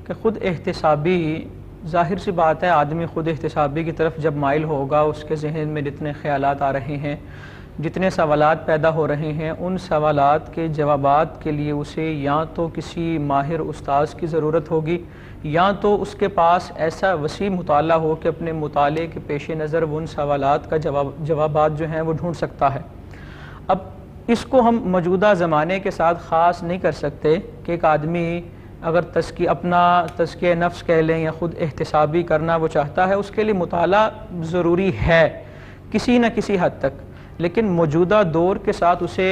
کہ خود احتسابی، ظاہر سی بات ہے آدمی خود احتسابی کی طرف جب مائل ہوگا، اس کے ذہن میں جتنے خیالات آ رہے ہیں، جتنے سوالات پیدا ہو رہے ہیں، ان سوالات کے جوابات کے لیے اسے یا تو کسی ماہر استاذ کی ضرورت ہوگی، یا تو اس کے پاس ایسا وسیع مطالعہ ہو کہ اپنے مطالعے کے پیش نظر وہ ان سوالات کا جوابات جو ہیں وہ ڈھونڈ سکتا ہے. اب اس کو ہم موجودہ زمانے کے ساتھ خاص نہیں کر سکتے کہ ایک آدمی اگر اپنا تزکیہ نفس کہہ لیں یا خود احتسابی کرنا وہ چاہتا ہے، اس کے لیے مطالعہ ضروری ہے کسی نہ کسی حد تک، لیکن موجودہ دور کے ساتھ اسے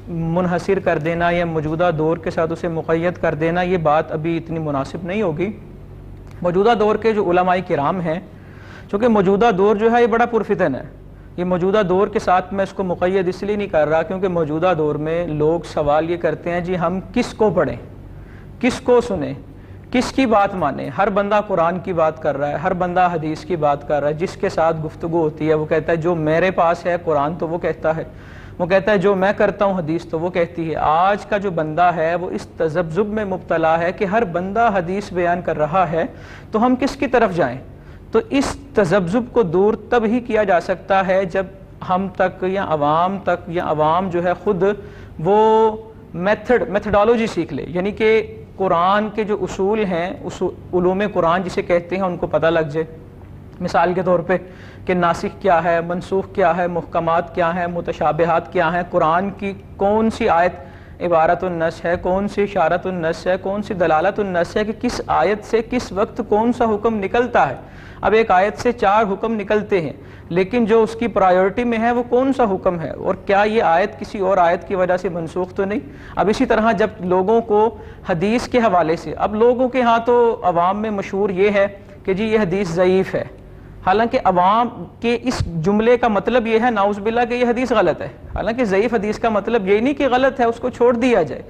منحصر کر دینا یا موجودہ دور کے ساتھ اسے مقید کر دینا، یہ بات ابھی اتنی مناسب نہیں ہوگی. موجودہ دور کے جو علماء کرام ہیں، چونکہ موجودہ دور جو ہے یہ بڑا پرفتن ہے، یہ موجودہ دور کے ساتھ میں اس کو مقید اس لیے نہیں کر رہا کیونکہ موجودہ دور میں لوگ سوال یہ کرتے ہیں جی ہم کس کو پڑھیں، کس کو سنیں، کس کی بات مانیں. ہر بندہ قرآن کی بات کر رہا ہے، ہر بندہ حدیث کی بات کر رہا ہے. جس کے ساتھ گفتگو ہوتی ہے وہ کہتا ہے جو میرے پاس ہے قرآن تو وہ کہتا ہے، وہ کہتا ہے جو میں کرتا ہوں حدیث تو وہ کہتی ہے. آج کا جو بندہ ہے وہ اس تذبذب میں مبتلا ہے کہ ہر بندہ حدیث بیان کر رہا ہے تو ہم کس کی طرف جائیں. تو اس تذبذب کو دور تب ہی کیا جا سکتا ہے جب ہم تک یا عوام جو ہے خود وہ میتھڈالوجی سیکھ لے، یعنی کہ قرآن کے جو اصول ہیں، علوم قرآن جسے کہتے ہیں، ان کو پتہ لگ جائے. مثال کے طور پہ کہ ناسخ کیا ہے، منسوخ کیا ہے، محکمات کیا ہیں، متشابہات کیا ہیں، قرآن کی کون سی آیت عبارت النص ہے، کون سی اشارت النص ہے، کون سی دلالت النص ہے، کہ کس آیت سے کس وقت کون سا حکم نکلتا ہے. اب ایک آیت سے 4 حکم نکلتے ہیں، لیکن جو اس کی پرائیورٹی میں ہے وہ کون سا حکم ہے، اور کیا یہ آیت کسی اور آیت کی وجہ سے منسوخ تو نہیں. اب اسی طرح جب لوگوں کو حدیث کے حوالے سے، اب لوگوں کے ہاں تو عوام میں مشہور یہ ہے کہ جی یہ حدیث ضعیف ہے، حالانکہ عوام کے اس جملے کا مطلب یہ ہے نعوذ باللہ کہ یہ حدیث غلط ہے. حالانکہ ضعیف حدیث کا مطلب یہ نہیں کہ غلط ہے، اس کو چھوڑ دیا جائے.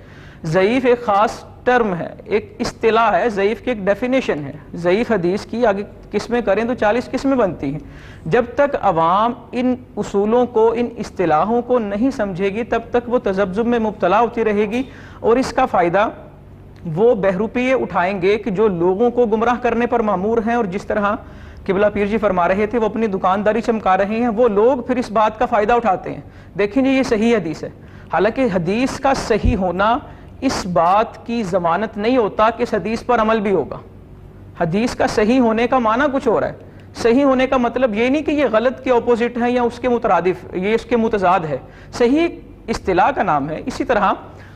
ضعیف ایک خاص ٹرم ہے، ایک اصطلاح ہے، ضعیف کی ایک ڈیفینیشن ہے. ضعیف حدیث کی آگے قسمیں کریں تو 40 قسمیں بنتی ہیں. جب تک عوام ان اصولوں کو، ان اصطلاحوں کو نہیں سمجھے گی تب تک وہ تذبذب میں مبتلا ہوتی رہے گی، اور اس کا فائدہ وہ بہروپیے اٹھائیں گے کہ جو لوگوں کو گمراہ کرنے پر مامور ہیں. اور جس طرح قبلہ پیر جی فرما رہے تھے وہ اپنی دکانداری چمکا رہے ہیں، وہ لوگ پھر اس بات کا فائدہ اٹھاتے ہیں. دیکھیں جی یہ صحیح حدیث ہے، حالانکہ حدیث کا صحیح ہونا اس بات کی ضمانت نہیں ہوتا کہ اس حدیث پر عمل بھی ہوگا. حدیث کا صحیح ہونے کا معنی کچھ اور ہے. صحیح ہونے کا مطلب یہ نہیں کہ یہ غلط کے اپوزٹ ہے یا اس کے مترادف، یہ اس کے متضاد ہے. صحیح اصطلاح کا نام ہے. اسی طرح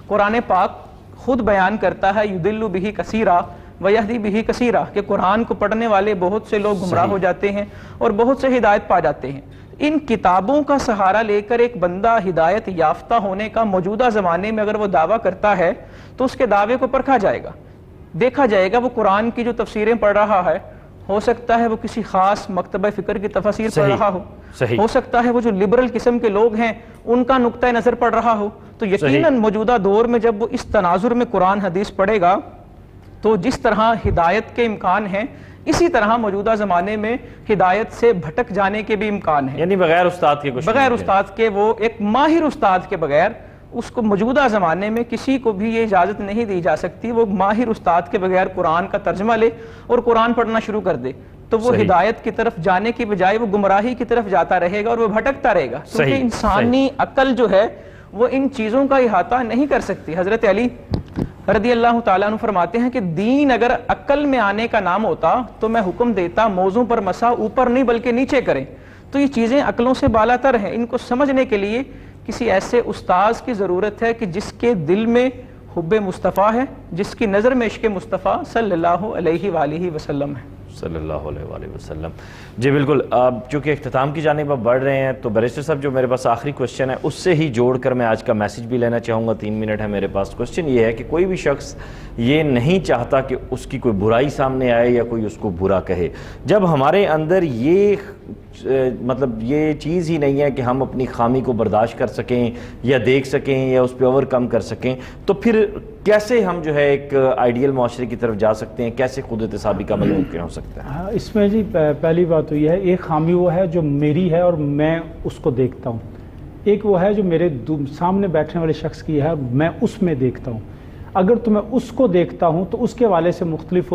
قرآن پاک خود بیان کرتا ہے یضل بہ کثیرا ویہدی بہ کثیرا، کہ قرآن کو پڑھنے والے بہت سے لوگ گمراہ ہو جاتے ہیں اور بہت سے ہدایت پا جاتے ہیں. ان کتابوں کا سہارا لے کر ایک بندہ ہدایت یافتہ ہونے کا موجودہ زمانے میں اگر وہ دعویٰ کرتا ہے تو اس کے دعوے کو پرکھا جائے گا، دیکھا جائے گا وہ قرآن کی جو تفسیریں پڑھ رہا ہے، ہو سکتا ہے وہ کسی خاص مکتبہ فکر کی تفسیر پڑھ رہا ہو سکتا ہے وہ جو لبرل قسم کے لوگ ہیں ان کا نقطہ نظر پڑھ رہا ہو. تو یقیناً موجودہ دور میں جب وہ اس تناظر میں قرآن حدیث پڑھے گا تو جس طرح ہدایت کے امکان ہیں اسی طرح موجودہ زمانے میں ہدایت سے بھٹک جانے کے بھی امکان ہیں. یعنی بغیر استاد کے کچھ بغیر استاد کے، وہ ایک ماہر استاد کے بغیر اس کو موجودہ زمانے میں کسی کو بھی یہ اجازت نہیں دی جا سکتی وہ ماہر استاد کے بغیر قرآن کا ترجمہ لے اور قرآن پڑھنا شروع کر دے، تو وہ ہدایت کی طرف جانے کی بجائے وہ گمراہی کی طرف جاتا رہے گا اور وہ بھٹکتا رہے گا، کیونکہ انسانی عقل جو ہے وہ ان چیزوں کا احاطہ نہیں کر سکتی۔ حضرت علی رضی اللہ تعالیٰ عنہ فرماتے ہیں کہ دین اگر عقل میں آنے کا نام ہوتا تو میں حکم دیتا موضوع پر مسا اوپر نہیں بلکہ نیچے کریں۔ تو یہ چیزیں عقلوں سے بالا تر ہیں، ان کو سمجھنے کے لیے کسی ایسے استاذ کی ضرورت ہے کہ جس کے دل میں حب مصطفیٰ ہے، جس کی نظر میں عشق مصطفیٰ صلی اللہ علیہ وآلہ وسلم ہے، صلی اللہ علیہ وآلہ وسلم۔ جی بالکل، اب چونکہ اختتام کی جانب اب بڑھ رہے ہیں تو بیرسٹر صاحب جو میرے پاس آخری کوشچن ہے اس سے ہی جوڑ کر میں آج کا میسیج بھی لینا چاہوں گا، 3 منٹ ہے میرے پاس۔ کوشچن یہ ہے کہ کوئی بھی شخص یہ نہیں چاہتا کہ اس کی کوئی برائی سامنے آئے یا کوئی اس کو برا کہے، جب ہمارے اندر یہ مطلب یہ چیز ہی نہیں ہے کہ ہم اپنی خامی کو برداشت کر سکیں یا دیکھ سکیں یا اس پہ اوور کم کر سکیں، تو پھر کیسے ہم جو ہے ایک آئیڈیل معاشرے کی طرف جا سکتے ہیں، کیسے خود احتسابی کا عمل ممکن ہو سکتا ہے؟ اس میں جی پہلی بات تو یہ ہے، ایک خامی وہ ہے جو میری ہے اور میں اس کو دیکھتا ہوں، ایک وہ ہے جو میرے سامنے بیٹھنے والے شخص کی ہے میں اس میں دیکھتا ہوں۔ اگر تو میں اس کو دیکھتا ہوں تو اس کے حوالے سے مختلف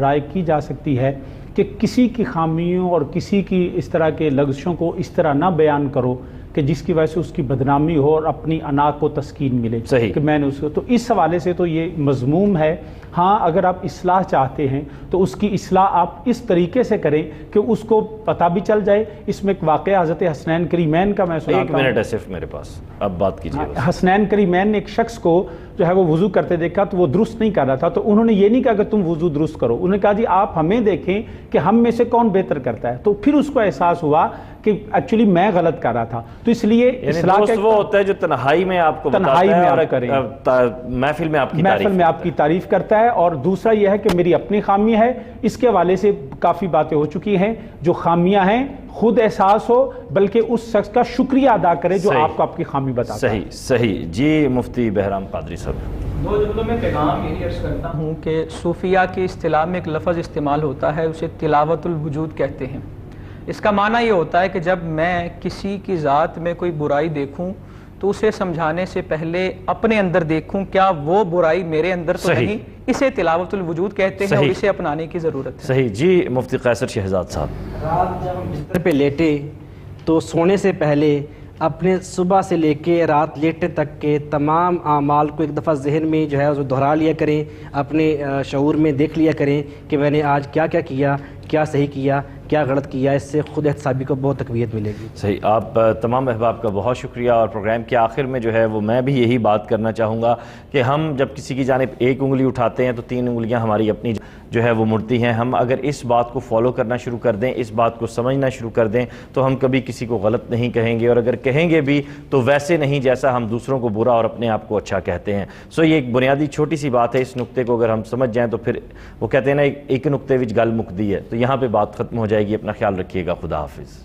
رائے کی جا سکتی ہے کہ کسی کی خامیوں اور کسی کی اس طرح کے لغزشوں کو اس طرح نہ بیان کرو کہ جس کی وجہ سے اس کی بدنامی ہو اور اپنی انا کو تسکین ملے کہ میں نے اس کو، تو اس حوالے سے تو یہ مذموم ہے۔ ہاں اگر آپ اصلاح چاہتے ہیں تو اس کی اصلاح آپ اس طریقے سے کریں کہ اس کو پتہ بھی چل جائے۔ اس میں ایک واقعہ حضرت حسنین کریمین کا میں سناتا ہوں۔ 1 منٹ ہے صرف میرے پاس، اب بات کیجیے۔ حسنین کریمین نے ایک شخص کو جو ہے وہ وضو کرتے دیکھا تو وہ درست نہیں کر رہا تھا، تو انہوں نے یہ نہیں کہا کہ تم وضو درست کرو، انہوں نے کہا جی آپ ہمیں دیکھیں کہ ہم میں سے کون بہتر کرتا ہے، تو پھر اس کو احساس ہوا کہ ایکچولی میں غلط کر رہا تھا۔ تو اس لیے اصلاح دوست وہ ہوتا ہے جو تنہائی میں آپ کو بتاتا ہے اور محفل میں آپ کی تعریف کرتا ہے، اور دوسرا یہ ہے کہ میری اپنی خامی ہے، اس کے حوالے سے کافی باتیں ہو چکی ہیں، جو خامیاں ہیں خود احساس ہو بلکہ اس شخص کا شکریہ ادا کرے جو آپ کو آپ کی خامی بتاتا ہے۔ صحیح جی مفتی بہرام قادری صاحب، 2 جملوں میں پیغام یہی عرض کرتا ہوں کہ صوفیہ کی اصطلاح میں ایک لفظ استعمال ہوتا ہے، اسے تلاوت الوجود کہتے ہیں۔ اس کا معنی یہ ہوتا ہے کہ جب میں کسی کی ذات میں کوئی برائی دیکھوں تو اسے سمجھانے سے پہلے اپنے اندر دیکھوں کیا وہ برائی میرے اندر تو نہیں، اسے تلاوت الوجود کہتے ہیں اور اسے اپنانے کی ضرورت ہے۔ صحیح جی مفتی قیصر شہزاد صاحب، رات جب ہم بستر پہ لیٹے تو سونے سے پہلے اپنے صبح سے لے کے رات لیٹنے تک کے تمام اعمال کو ایک دفعہ ذہن میں جو ہے وہ دہرا لیا کریں، اپنے شعور میں دیکھ لیا کریں کہ میں نے آج کیا کیا کیا، کیا صحیح کیا، کیا غلط کیا، اس سے خود احتسابی کو بہت تقویت ملے گی۔ صحیح، آپ تمام احباب کا بہت شکریہ، اور پروگرام کے آخر میں جو ہے وہ میں بھی یہی بات کرنا چاہوں گا کہ ہم جب کسی کی جانب ایک انگلی اٹھاتے ہیں تو 3 انگلیاں ہماری اپنی جو ہے وہ مڑتی ہیں۔ ہم اگر اس بات کو فالو کرنا شروع کر دیں، اس بات کو سمجھنا شروع کر دیں تو ہم کبھی کسی کو غلط نہیں کہیں گے، اور اگر کہیں گے بھی تو ویسے نہیں جیسا ہم دوسروں کو برا اور اپنے آپ کو اچھا کہتے ہیں۔ سو یہ ایک بنیادی چھوٹی سی بات ہے، اس نقطے کو اگر ہم سمجھ جائیں تو پھر وہ کہتے ہیں نا ایک نقطے وچ گل مکدی ہے، تو یہاں پہ بات ختم ہو جائے گی۔ اپنا خیال رکھیے گا، خدا حافظ۔